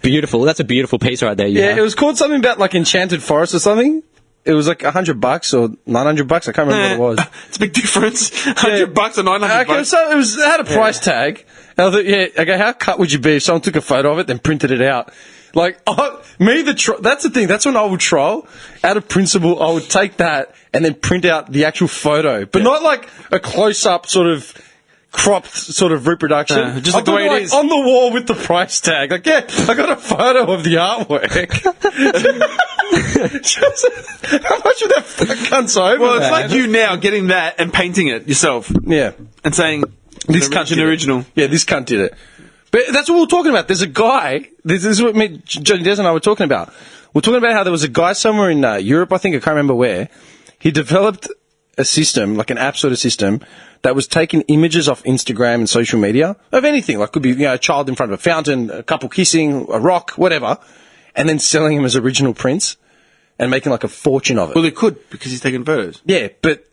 Beautiful. That's a beautiful piece right there. Yeah, it was called something about like Enchanted Forest or something. It was like $100 or $900. I can't remember what it was. It's a big difference. $100 or $900. Okay, so it had a price tag. And I thought, yeah, okay, how cut would you be if someone took a photo of it, then printed it out? Like, that's the thing. That's when I would troll. Out of principle, I would take that and then print out the actual photo, but not like a close-up sort of cropped sort of reproduction. Just like the way it is. On the wall with the price tag. Like, yeah, I got a photo of the artwork. How much would that fuck cunts over? Well, it's man? like you now getting that and painting it yourself Yeah. and saying, This an cunt did it. original. Yeah, this cunt did it. But that's what we were talking about. There's a guy. This is what Johnny Des and I were talking about. We're talking about how there was a guy somewhere in Europe, I think, I can't remember where. He developed a system, like an app sort of system, that was taking images off Instagram and social media of anything. Like, could be a child in front of a fountain, a couple kissing, a rock, whatever, and then selling them as original prints and making like a fortune of it. Well, he could because he's taking photos. Yeah, but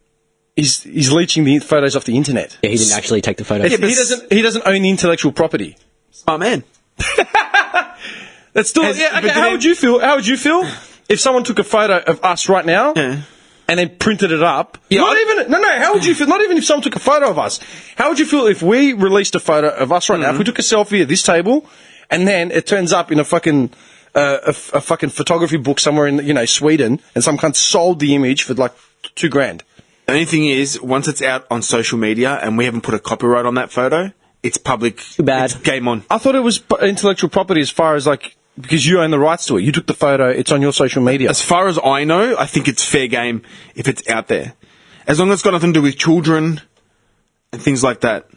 he's leeching the photos off the internet. Yeah, he didn't actually take the photo. He doesn't own the intellectual property. Oh, man. That's still how would you feel? How would you feel if someone took a photo of us right now and then printed it up? Yeah, How would you feel? Not even if someone took a photo of us. How would you feel if we released a photo of us right now? If we took a selfie at this table and then it turns up in a fucking a fucking photography book somewhere in Sweden, and some cunt sold the image for like $2,000. The only thing is, once it's out on social media and we haven't put a copyright on that photo, it's public. Too bad. It's game on. I thought it was intellectual property as far as like. Because you own the rights to it. You took the photo, it's on your social media. As far as I know, I think it's fair game if it's out there. As long as it's got nothing to do with children and things like that.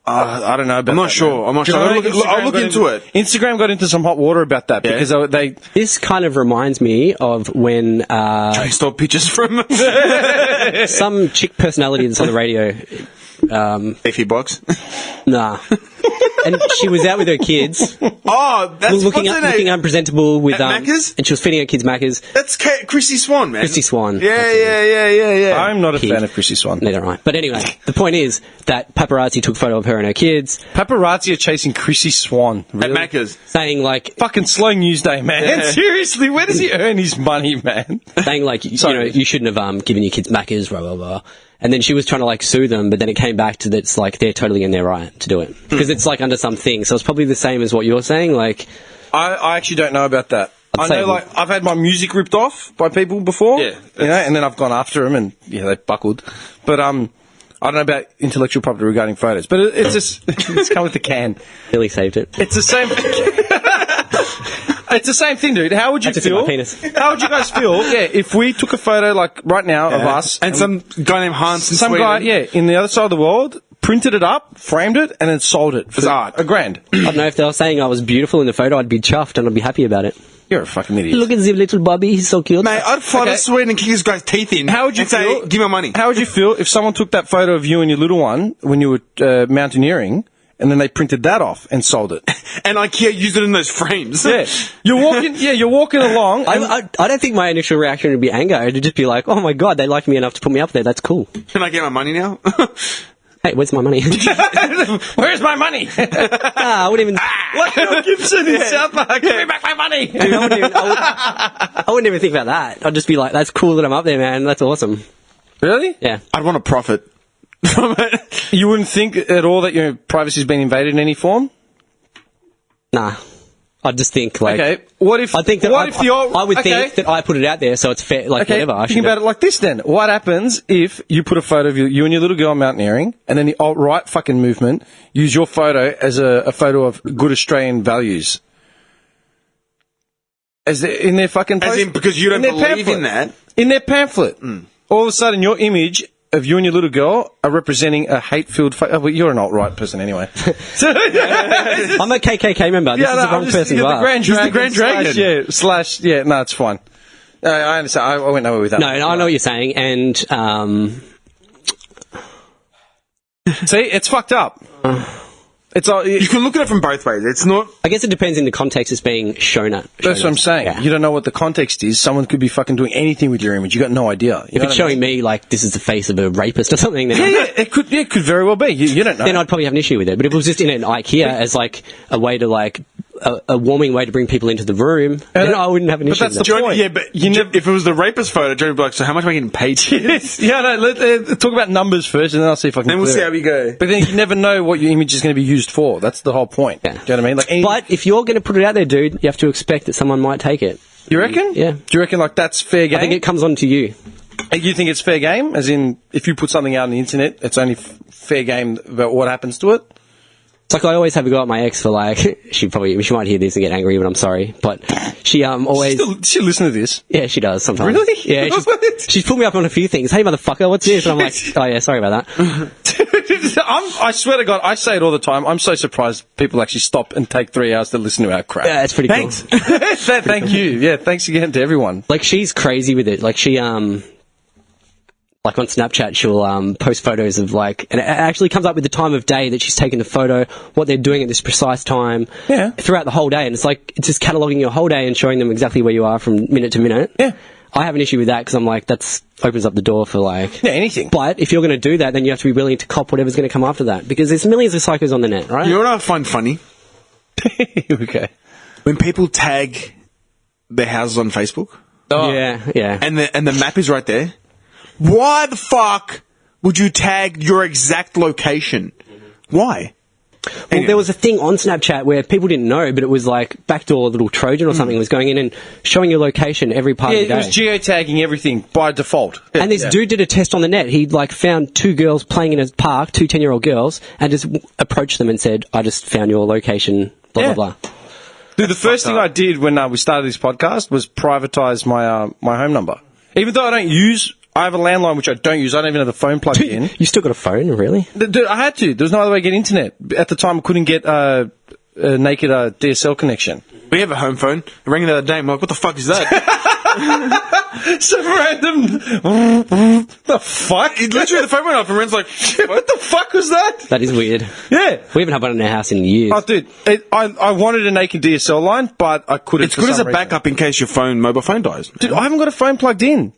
I don't know about I'm not sure. I'm not sure. I'll look into it. Instagram got into some hot water about that because they This kind of reminds me of when I stole pictures from some chick personality that's on the radio. Beefy Box. Nah. And she was out with her kids. Oh, that's looking what's her name? looking unpresentable with At Macca's? and she was feeding her kids Macca's. That's Chrissy Swan, man. Chrissy Swan. Yeah. I'm not a Kid. fan of Chrissy Swan. Neither am I. But anyway, the point is that paparazzi took a photo of her and her kids, Paparazzi are chasing Chrissy Swan. Really? At Macca's. saying like, Fucking slow news day, man. Yeah. Seriously, where does he earn his money, man? you shouldn't have given your kids Macca's, blah blah blah. And then she was trying to like sue them, but then it came back to that it's like they're totally in their right to do it because it's like under something. So it's probably the same as what you're saying. Like, I actually don't know about that. I'd I say know, like, I've had my music ripped off by people before. Yeah, you know, and then I've gone after them, and they buckled. But I don't know about intellectual property regarding photos. But it's just it's come with the can. really saved it. It's the same. It's the same thing, dude. How would you That's just in feel? my penis. How would you guys feel? Yeah, if we took a photo like right now of us And some guy named Hans in some Sweden. guy, in the other side of the world, printed it up, framed it, and then sold it for As art. $1,000. I don't know if they were saying I was beautiful in the photo, I'd be chuffed and I'd be happy about it. You're a fucking idiot. Look at the little Bobby, he's so cute. Mate, I'd fly Okay. to Sweden and kick this guy's teeth in. How would you and say, feel? give me money. How would you feel if someone took that photo of you and your little one when you were mountaineering, and then they printed that off and sold it? And IKEA used it in those frames. Yeah, you're walking along. And I don't think my initial reaction would be anger. It'd just be like, oh my god, they like me enough to put me up there. that's cool. Can I get my money now? Hey, where's my money? Where's my money? I wouldn't even. Like Mel Gibson in South Park. Give me back my money. Dude, I wouldn't even think about that. I'd just be like, that's cool that I'm up there, man. That's awesome. Really? Yeah. I'd want to profit from it. You wouldn't think at all that your privacy's been invaded in any form? Nah. I'd just think like. Okay. What if? I think that What if the old? I would okay. think that I put it out there, so it's fair. Like Okay, whatever. I think about it like this then. What happens if you put a photo of you and your little girl mountaineering, and then the alt-right fucking movement use your photo as a photo of good Australian values? In their fucking post, As in, because you don't in their believe in that. In their pamphlet. All of a sudden, your image of you and your little girl are representing a hate-filled... well, you're an alt-right person anyway. I'm a KKK member. This is the wrong person to the ask. Grand Dragon. the Grand Dragon. Slash, no, it's fine. I understand. I went nowhere with that. No, I know what you're saying, and See, it's fucked up. It's all... You can look at it from both ways. It's not... I guess it depends in the context it's being shown at. That's what I'm saying. Yeah. You don't know what the context is. Someone could be fucking doing anything with your image. You got no idea. If it's showing me like this is the face of a rapist or something, then, it could very well be. You don't know. then I'd probably have an issue with it. But if it was just in an IKEA as like a way to like a warming way to bring people into the room, then I wouldn't have an issue that's with the that. point. Yeah, but if it was the rapist photo, Johnny would be like, so how much am I getting paid? Yeah, no, let's talk about numbers first, and then I'll see if I can. Then we'll clear see it. how we go. But then you never know what your image is going to be used for. That's the whole point. Yeah. Do you know what I mean? Like, But if you're going to put it out there, dude, you have to expect that someone might take it. you reckon? Yeah. Do you reckon like that's fair game? I think it comes on to you. You think it's fair game? As in, if you put something out on the internet, it's only fair game about what happens to it? It's like I always have a go at my ex for like she might hear this and get angry, but I'm sorry. But she always She listen to this. yeah she does sometimes. Really? Yeah, she's pulled me up on a few things. Hey motherfucker, what's this? And I'm like, oh yeah, sorry about that. I swear to God, I say it all the time. I'm so surprised people actually stop and take 3 hours to listen to our crap. Yeah, it's pretty Thanks. cool. Thank you. Yeah, thanks again to everyone. Like she's crazy with it. Like she like on Snapchat, she'll post photos of like, and it actually comes up with the time of day that she's taken the photo, what they're doing at this precise time, Yeah. throughout the whole day, and it's like it's just cataloguing your whole day and showing them exactly where you are from minute to minute. Yeah. I have an issue with that because I'm like that's opens up the door for like. Yeah, anything. But if you're going to do that, then you have to be willing to cop whatever's going to come after that because there's millions of psychos on the net, right? You know what I find funny? Okay. When people tag their houses on Facebook, Yeah. and the map is right there. Why the fuck would you tag your exact location? Why? Well, there was a thing on Snapchat where people didn't know, but it was like backdoor little Trojan or something was going in and showing your location every part Yeah, of the it day. was geotagging everything by default. And this dude did a test on the net. He like found two girls playing in a park, two 10-year-old girls, and just approached them and said, "I just found your location." Blah Yeah. blah blah. Dude, the first thing I did when we started this podcast was privatise my home number. Even though I I have a landline which I don't use. I don't even have the phone plugged in. You still got a phone, really? Dude, I had to. There was no other way to get internet. At the time, I couldn't get a naked DSL connection. We have a home phone. It rang the other day. I'm like, what the fuck is that? Some random... the fuck? Literally, the phone went off and Ren's like, What the fuck was that? That is weird. Yeah. We haven't had one in our house in years. Oh, dude, I wanted a naked DSL line, but I couldn't. it's good as a backup in case your mobile phone dies. Dude, I haven't got a phone plugged in.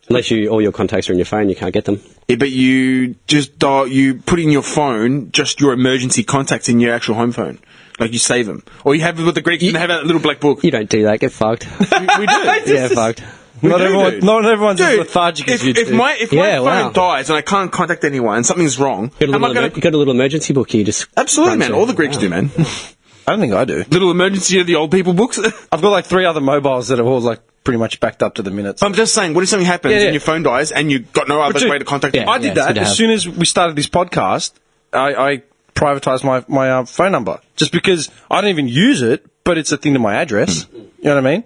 Unless all your contacts are in your phone, you can't get them. Yeah, but you just you put in your phone just your emergency contacts in your actual home phone. Like, you save them. Or you have it with the Greeks, and they have that little black book. You don't do that. Get fucked. We do. Yeah, fucked. Not everyone's as lethargic as you do. If my phone dies and I can't contact anyone and something's wrong, You got a little emergency book you just... Absolutely, man. All the Greeks do, man. I don't think I do. Little emergency of the old people books. I've got like 3 other mobiles that are all like pretty much backed up to the minute. I'm just saying, what if something happens and your phone dies and you've got no other way to contact them? I did that as soon as we started this podcast. I privatized my phone number just because I don't even use it, but it's a thing to my address. You know what I mean?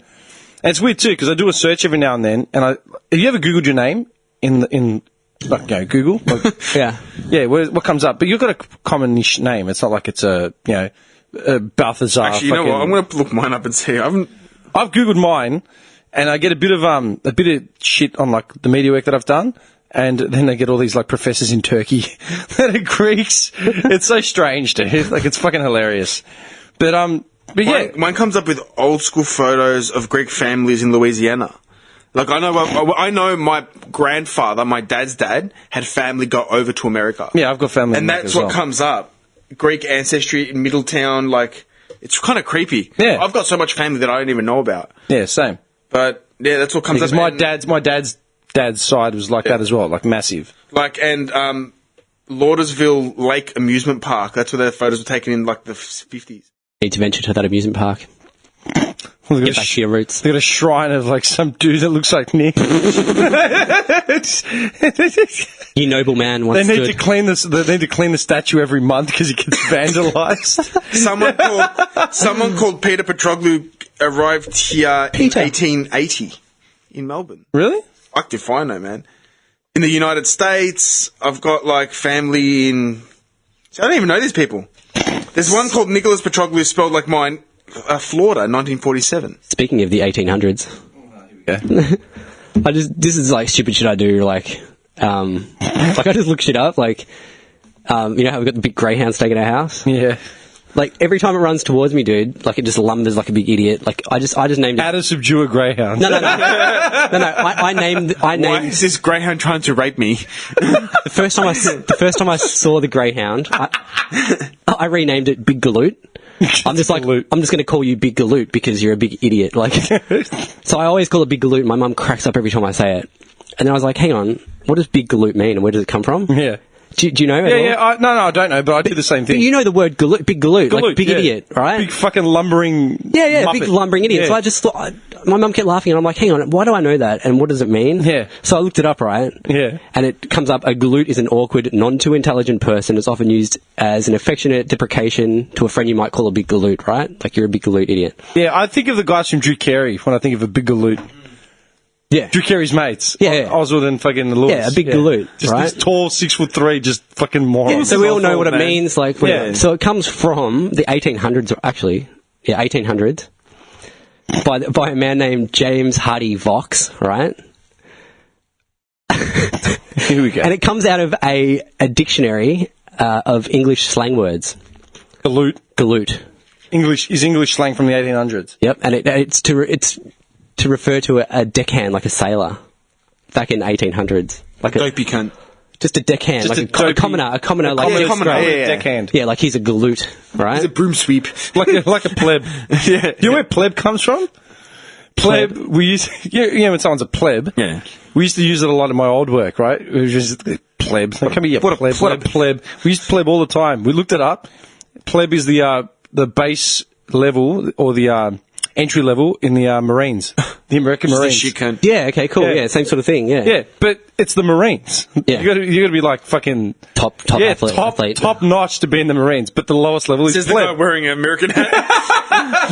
And it's weird too because I do a search every now and then. And have you ever Googled your name in Google? Like, yeah. What comes up? But you've got a common-ish name. It's not like it's a Balthazar. Actually, you know what? I'm going to look mine up and see. I've Googled mine, and I get a bit of shit on like the media work that I've done. And then they get all these like professors in Turkey that are Greeks. It's so strange, dude. Like, it's fucking hilarious. But yeah, mine comes up with old school photos of Greek families in Louisiana. Like, I know my grandfather, my dad's dad, had family go over to America. Yeah, I've got family, and that's what comes up. Greek ancestry in Middletown. Like, it's kind of creepy. Yeah, I've got so much family that I don't even know about. Yeah, same. But yeah, that's what comes up. Because my dad's side was like that as well, like massive. Like, and Laudersville Lake Amusement Park, that's where their photos were taken in like the 50s. Need to venture to that amusement park. Get back to your roots. They got a shrine of like some dude that looks like Nick. You noble man once They need to clean the statue every month because it gets vandalized. Someone called Peter Petroglu arrived here in 1880 in Melbourne. Really? Fuck if I know, man. In the United States, I've got like family in... I don't even know these people. There's one called Nicholas Petroglu, spelled like mine, Florida, 1947. Speaking of the 1800s. Okay. This is like stupid shit I do, like I just look shit up, like, you know how we've got the big greyhound stake in our house? Yeah. Like, every time it runs towards me, dude, like, it just lumbers like a big idiot. Like, I just named it... How to subdue a greyhound. No. I named... Why is this greyhound trying to rape me? The first time I saw the greyhound, I renamed it Big Galoot. I'm just going to call you Big Galoot because you're a big idiot. Like, so I always call it Big Galoot, and my mum cracks up every time I say it. And then I was like, hang on, what does Big Galoot mean, and where does it come from? Yeah. Do you know? Yeah. No, I don't know, but I do the same thing. But you know the word galoot, big galoot, like big idiot, right? Big fucking lumbering. Yeah, Muppet. big lumbering idiot. Yeah. So I just thought, my mum kept laughing, and I'm like, hang on, why do I know that, and what does it mean? Yeah. So I looked it up, right? Yeah. And it comes up, a galoot is an awkward, non-too-intelligent person. It's often used as an affectionate deprecation to a friend you might call a big galoot, right? Like, you're a big galoot idiot. Yeah, I think of the guys from Drew Carey when I think of a big galoot. Yeah. Drew Carey's mates. Yeah. Oswald and fucking Lewis. Yeah, a big galoot, Just right? this tall, 6'3", just fucking moron. Yeah, so we all know what it means. Like, Yeah. So it comes from the 1800s, or actually, 1800s, by a man named James Hardy Vox, right? Here we go. And it comes out of a dictionary of English slang words. Galoot. Galoot. English slang from the 1800s. Yep, and it's to refer to a deckhand, like a sailor, back in 1800s. Like Dopey cunt. Just a deckhand, Just like a commoner, like commoner, yeah. Deckhand. Yeah, like he's a galoot, right? He's a broom sweep. like a pleb. Yeah. You know where pleb comes from? Pleb. We use, you know when someone's a pleb? Yeah. We used to use it a lot in my old work, right? It was just pleb. Like, come here, what a pleb. pleb. What a pleb. We used pleb all the time. We looked it up. Pleb is the base level, or the entry level in the Marines, the American Just a Marines. shit cunt. Yeah, okay, cool. Yeah. Yeah, same sort of thing. Yeah. Yeah, but it's the Marines. Yeah. You got to be like fucking Top athlete. top notch to be in the Marines. But the lowest level is Says the guy pleb. wearing an American hat.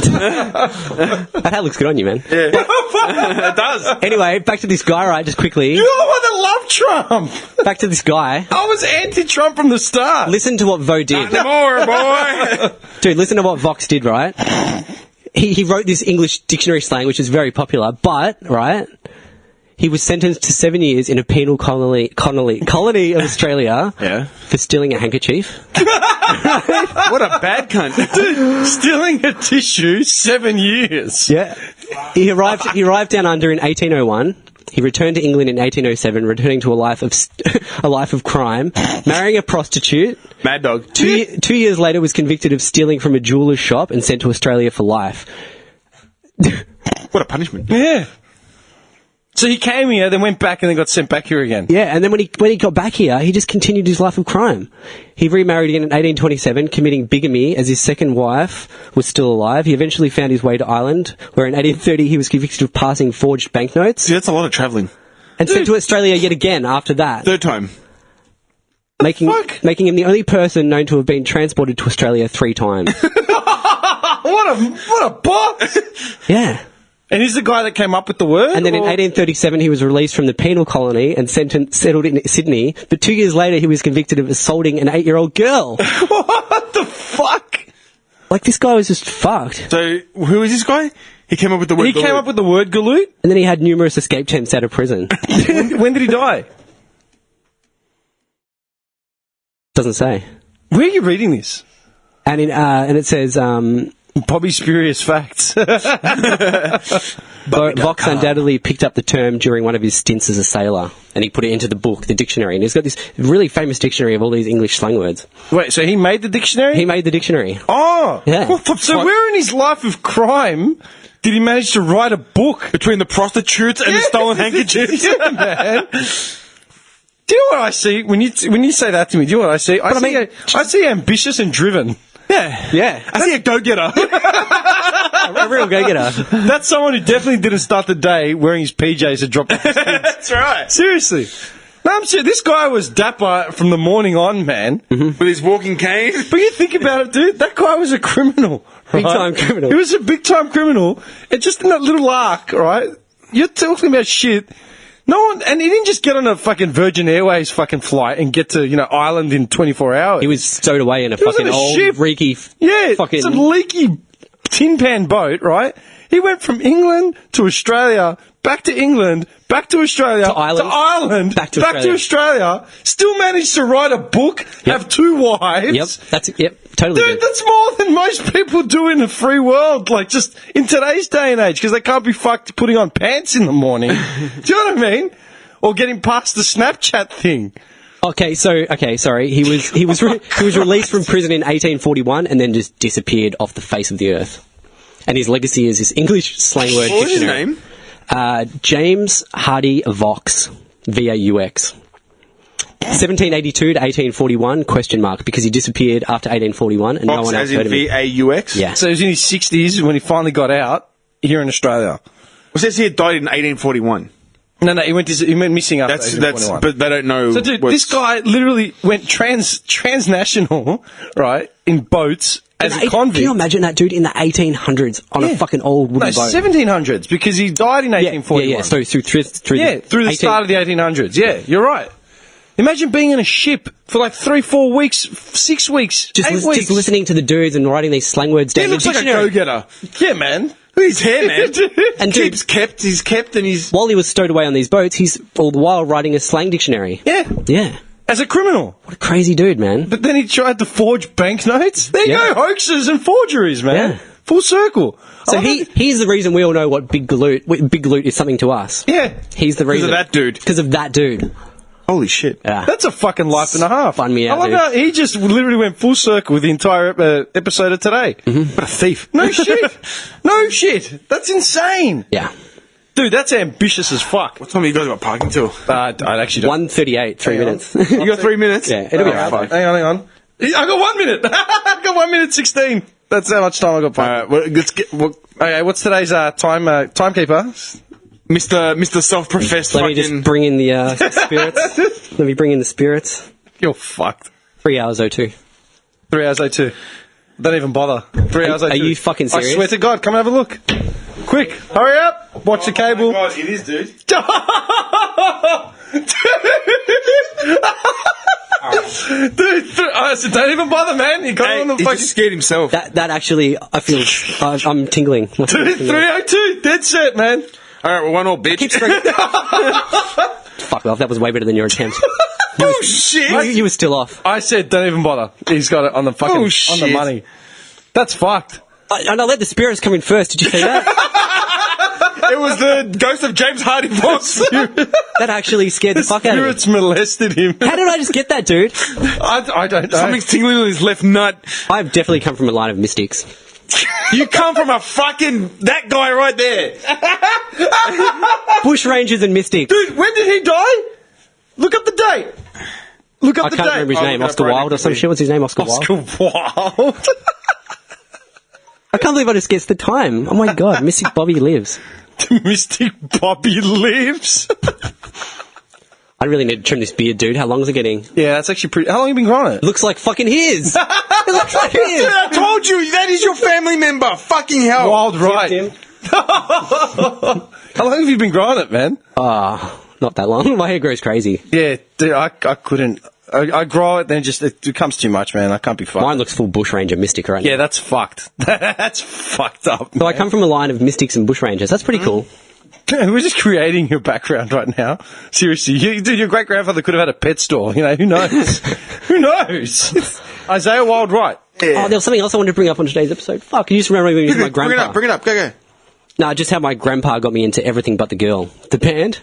That hat looks good on you, man. It does. Anyway, back to this guy, right? Just quickly. You're the one that loved Trump. Back to this guy. I was anti-Trump from the start. Listen to what Vo did. No more, boy. Dude, listen to what Vox did, right? He wrote this English dictionary slang, which is very popular, but, right, he was sentenced to 7 years in a penal colony of Australia Yeah. for stealing a handkerchief. What a bad cunt. Dude, stealing a tissue, 7 years. Yeah. He arrived down under in 1801. He returned to England in 1807, returning to a life of crime, marrying a prostitute. Mad dog. 2 years later, was convicted of stealing from a jeweller's shop and sent to Australia for life. What a punishment. Yeah. So he came here, then went back, and then got sent back here again. Yeah, and then when he got back here, he just continued his life of crime. He remarried again in 1827, committing bigamy as his second wife was still alive. He eventually found his way to Ireland, where in 1830 he was convicted of passing forged banknotes See, that's a lot of travelling. and sent to Australia yet again after that, Third time. making fuck? him the only person known to have been transported to Australia 3 times. What a boss! Yeah. And he's the guy that came up with the word? And then in or- 1837 he was released from the penal colony and settled in Sydney, but 2 years later he was convicted of assaulting an 8-year-old girl. What the fuck? Like, this guy was just fucked. So, who is this guy? He came up with the word. He came up with the word galoot? And then he had numerous escape attempts out of prison. When did he die? Doesn't say. Where are you reading this? And it says, Bobby Spurious Facts. Vox undoubtedly picked up the term during one of his stints as a sailor, and he put it into the book, the dictionary, and he's got this really famous dictionary of all these English slang words. Wait, so he made the dictionary? He made the dictionary. Oh! Yeah. What the- so where in his life of crime did he manage to write a book? Between the prostitutes and the stolen handkerchiefs. Yeah, man. Do you know what I see? When you say that to me, do you know what I see? I see ambitious and driven. Yeah. Yeah. I see a go-getter. A real go-getter. That's someone who definitely didn't start the day wearing his PJs to drop off his kids. That's right. Seriously. No, I'm serious. This guy was dapper from the morning on, man. With his walking cane. But you think about it, dude, that guy was a criminal. Right? Big-time criminal. He was a big-time criminal. And just in that little arc, right, you're talking about shit. No one, and he didn't just get on a fucking Virgin Airways fucking flight and get to, Ireland in 24 hours. He was stowed away in a was fucking in a old, ship. reeky, Yeah, fucking... some leaky tin pan boat, right? He went from England to Australia, back to England, back to Australia, To Ireland, back to to Australia, still managed to write a book, have 2 wives. Totally Dude, did. that's more than most people do in the free world, like just in today's day and age, because they can't be fucked putting on pants in the morning. Do you know what I mean? Or getting past the Snapchat thing. Okay, sorry. He was released from prison in 1841 and then just disappeared off the face of the earth. And his legacy is this English slang word What was his dictionary. name? James Hardy Vox, V-A-U-X. 1782 to 1841, question mark, because he disappeared after 1841 and no Fox one else as in heard of him. V-A-U-X? Yeah. So he was in his 60s when he finally got out here in Australia. Well, it says he died in 1841. No, he went missing after That's, 1841. but they don't know. So, dude, what's- this guy literally went transnational, right, in boats as a convict. Can you imagine that dude in the 1800s on a fucking old No, wooden boat? 1700s, because he died in 1841. Yeah. So through through the start of the 1800s. Yeah, you're right. Imagine being in a ship for like 3-4 weeks, 6 weeks, 8 weeks. just listening to the dudes and writing these slang words down He in the looks like a dictionary. go-getter. Yeah, man. Look at his hair, man. And dude, He's kept and he's... while he was stowed away on these boats, he's all the while writing a slang dictionary. Yeah, Yeah. as a criminal. What a crazy dude, man. But then he tried to forge banknotes. There you Yeah. go, hoaxes and forgeries, man. Yeah. Full circle. So I love he's the reason we all know what big galoot is something to us. Yeah. He's the reason. that dude. Because of that dude. Holy shit. Yeah. That's a fucking life and a half. Spun me out, I love dude. how he just literally went full circle with the entire episode of today. Mm-hmm. What a thief. No shit. No shit. That's insane. Yeah. Dude, that's ambitious as fuck. What time have you guys got parking till? I actually don't. 1:38, 3 minutes. You got 3 minutes? Yeah, it'll be Oh, alright. fuck. Hang on. I got 1 minute. I got 1 minute 16. That's how much time I got. All right, well, let's get... Well, Okay, what's today's timekeeper? Mr. Self-professed Let me just bring in the spirits. Let me bring in the spirits. You're fucked. 3 hours 02. 3 hours 02. Don't even bother. 3 hours 02. Are you fucking serious? I swear to God, come and have a look. Quick, hurry up. Watch the cable. Oh my God, it is, dude. Dude, so don't even bother, man. You got it on the He fucking... just scared himself. That actually, I feel, I'm tingling. Dude, 302, dead set, man. All right, well, one all, bitch. Fuck off, that was way better than your attempt. Oh, shit. You were still off. I said don't even bother. He's got it on the fucking... Oh, on shit. the money. That's fucked. And I let the spirits come in first. Did you see that? It was the ghost of James Hardy Fox. That actually scared the fuck out of me. Spirits molested him. How did I just get that, dude? I don't know. Something's tingling on his left nut. I've definitely come from a line of mystics. You come from a fucking... That guy right there. Bush rangers and mystics. Dude, when did he die? Look up the date. Look up I the can't date. remember his Oh, name. look Oscar up right Wilde or some quickly. shit. What's his name? Oscar Wilde? Oscar Wilde. I can't believe I just guessed the time. Oh my god, Mystic Bobby lives. Mystic Bobby lives. I really need to trim this beard, dude. How long is it getting? Yeah, that's actually pretty... How long have you been growing it? Looks like fucking his. It looks like his. Dude, I told you, that is your family member. Fucking hell. Wild right. Tim. How long have you been growing it, man? Not that long. My hair grows crazy. Yeah, dude, I couldn't... I grow it, then it becomes too much, man. I can't be fucked. Mine looks full bushranger mystic right Yeah, now. that's fucked. That's fucked up. So I come from a line of mystics and bushrangers. That's pretty cool. We're just creating your background right now. Seriously, dude, your great grandfather could have had a pet store. You know, who knows? Who knows? Isaiah Wilde, right? Oh, there was something else I wanted to bring up on today's episode. Fuck, you just remember me with my grandpa. Bring it up, go. No, just how my grandpa got me into Everything But the Girl. The band.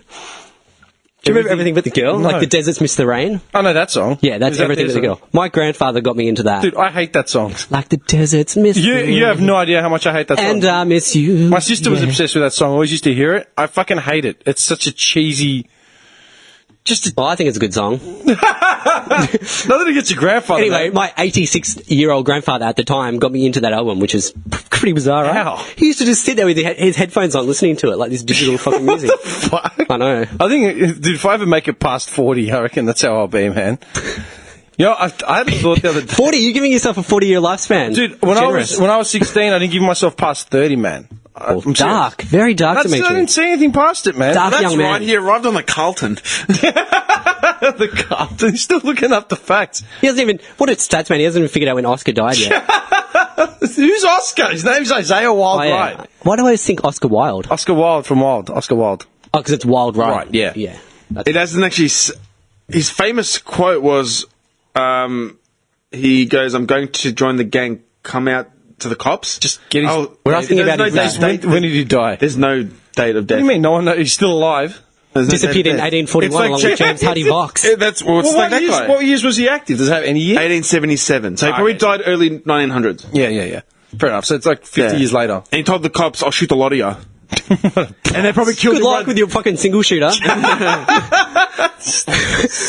Do you remember Everything But the Girl? No. Like The Deserts Miss the Rain? I know that song. Yeah, that's Is that Everything their But the song? Girl. My grandfather got me into that. Dude, I hate that song. Like the deserts miss the rain. You have no idea how much I hate that song. And I miss you. My sister was Yeah. obsessed with that song. I always used to hear it. I fucking hate it. It's such a cheesy... Well, I think it's a good song. Nothing against your grandfather. Anyway, man. my 86-year-old grandfather at the time got me into that album, which is pretty bizarre, right? How? He used to just sit there with his headphones on, listening to it, like this digital fucking music. Fuck. I know. I think, dude, if I ever make it past 40, I reckon that's how I'll be, man. You know, I had a thought the other day. 40? You're giving yourself a 40-year lifespan. Dude, when Generous. I was 16, I didn't give myself past 30, man. Oh, dark. Very dark, I Dimitri. didn't see anything past it, man. Dark That's young man. right, he arrived on the Carlton. The Carlton. He's still looking up the facts. He hasn't even... What a stats man. He hasn't even figured out when Oscar died yet. Who's Oscar? His name's Isaiah Wilde, Oh, yeah. right? Why do I always think Oscar Wilde? Oscar Wilde from Wilde. Oscar Wilde. Oh, because it's Wild Right. Right, yeah. Yeah. It hasn't actually... His famous quote was, he goes, I'm going to join the gang, come out to the cops. Just get his... We're asking there's about no his date. when did he die? There's no date of death. What do you mean? No one knows. He's still alive. There's no Disappeared date in of death. 1841 It's like along with James Hardy Vox. That's well, it's like that guy. What years was he active? Does it have any year? 1877. So he probably Okay. died early 1900s. Yeah. Fair enough. So it's like 50 Yeah. years later. And he told the cops, I'll shoot the lot of you. And they probably killed Good him luck right- with your fucking single shooter.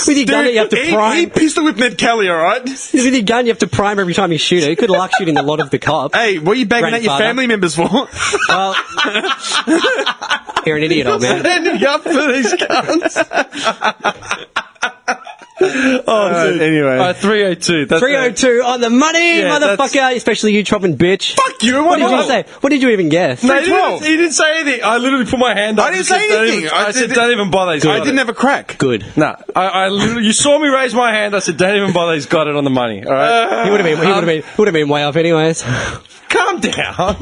With your gun, you have to he prime. pistol whipped Ned Kelly, alright? With your gun, you have to prime every time you shoot it. Good luck shooting the lot of the cops. Hey, what are you bagging at your Grandfather. family members for? Well, you're an idiot, old man. Standing up for these guns. Anyway. 302. That's 302 on the money, Yeah, motherfucker. Especially you, chopping bitch. Fuck you, What did you wrong? say? What did you even guess? No, he 312. didn't say anything. I literally put my hand up. I didn't and say said, anything. I said, don't even bother. He's got I it. didn't have a crack. Good. No, I literally, you saw me raise my hand. I said, don't even bother. He's got it on the money. All right. He would have been way up anyways. Calm down. All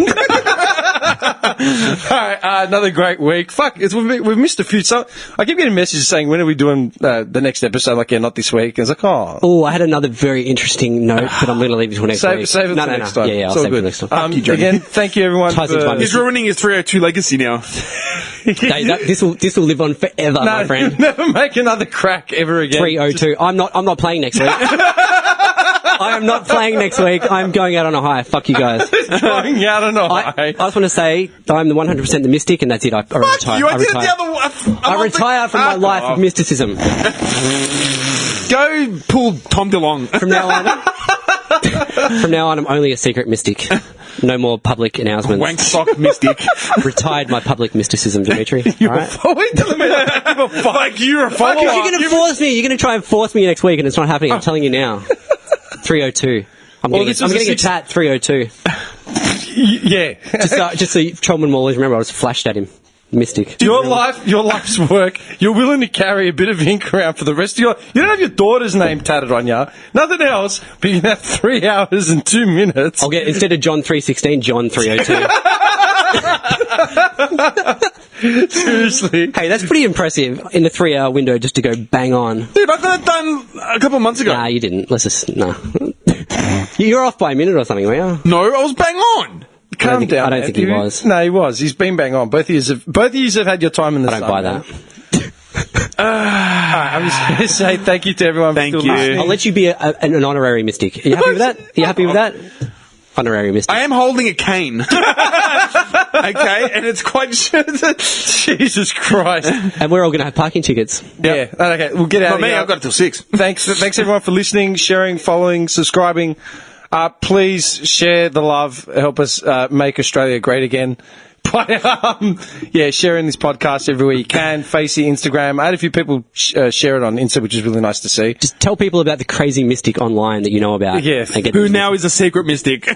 right, another great week. Fuck, we've missed a few. So I keep getting messages saying, when are we doing the next episode? Like, yeah, not this week. And it's like, oh. Oh, I had another very interesting note, but I'm going to leave it till next week. Save it for next time. Yeah, I'll It's all save it good. for next time. Again, thank you everyone. Ties into my He's ruining his 302 legacy now. Hey, this will live on forever, my friend. You'll never make another crack ever again. 302. I'm not playing next week. I am not playing next week. I'm going out on a high. Fuck you guys. Going out on a I high. just want to say I'm the 100% the mystic, and that's it. I retire. You, I I did it retire. the other way. I retire from my life of mysticism. Go pull Tom DeLonge. From now on, From now on, I'm only a secret mystic. No more public announcements. Wank sock mystic. Retired my public mysticism, Dimitri. You're All right? telling me that you're a follower. You're going to force me. You're going to try and force me next week, and it's not happening. I'm telling you now. 302. I'm getting a tat 302. Yeah. Just so Cholman will always remember, I was flashed at him. Mystic. Your life's work, you're willing to carry a bit of ink around for the rest of your... You don't have your daughter's name tatted on you. Nothing else, but you can have 3 hours and 2 minutes. I'll get, instead of John 3:16, John 3:02. Seriously. Hey, that's pretty impressive in a 3-hour window just to go bang on. Dude, I got that done a couple of months ago. Nah, you didn't. No. You're off by a minute or something, were you? No, I was bang on. Calm down. I don't think he was. No, he was. He's been bang on. Both of you have had your time in the sun. I don't buy that. I'm just going to say thank you to everyone for still listening. I'll let you be an honorary mystic. Are you happy with that? Are you happy with that? Honorary mystic. I am holding a cane. Okay, and it's quite... Jesus Christ. And we're all going to have parking tickets. Yeah. Okay, we'll get out of Not me, here. I've got it till 6. Thanks everyone for listening, sharing, following, subscribing. Please share the love. Help us make Australia great again. By sharing this podcast everywhere you can. Facey, Instagram. I had a few people share it on Insta, which is really nice to see. Just tell people about the crazy mystic online that you know about. Yeah. Who now is a secret mystic.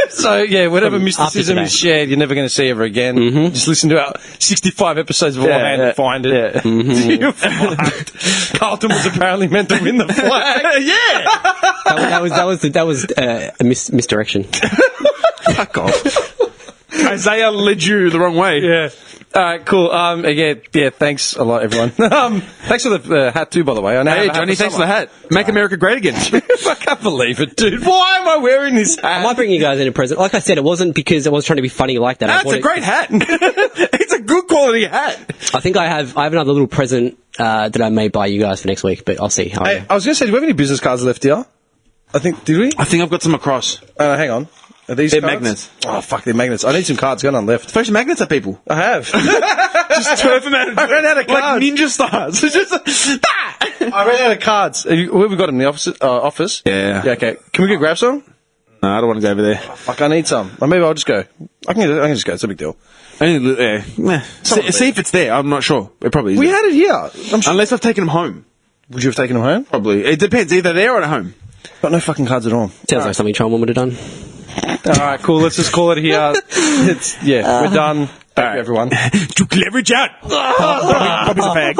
So, yeah, whatever mysticism is shared, you're never going to see ever again. Mm-hmm. Just listen to our 65 episodes beforehand and find it. Yeah. Mm-hmm. You're fucked. Carlton was apparently meant to win the flag. Yeah! That was a misdirection. Fuck off. Isaiah led you the wrong way. Yeah. All right, cool. Again, thanks a lot, everyone. Thanks for the hat, too, by the way. Hey, Johnny, thanks for the hat. Make America great again. I can't believe it, dude. Why am I wearing this hat? I might bring you guys in a present. Like I said, it wasn't because I was trying to be funny like that. That's a great hat. It's a good quality hat. I think I have another little present that I may buy you guys for next week, but I'll see. Hey, I was going to say, do we have any business cards left here? Did we? I think I've got some across. Hang on. Are these They're cards? magnets. Oh, fuck, they're magnets. I need some cards. Got none left. Throw some magnets at people. I have. Just turf them out. I ran out of cards. Like ninja stars. I ran out of cards. Where have we got them? In the office? Yeah. Okay. Can we go grab some? No, I don't want to go over there. Oh, fuck, I need some. Or maybe I'll just go. I can just go. It's a big deal. See if it's there. I'm not sure. It probably is. We had it here. I'm sure. Unless I've taken them home. Would you have taken them home? Probably. It depends. Either there or at home. Got no fucking cards at all. Sounds like something Cholman would have done. All right, cool. Let's just call it here. We're done. Thank you, everyone. Took leverage out. Bobby's a fag.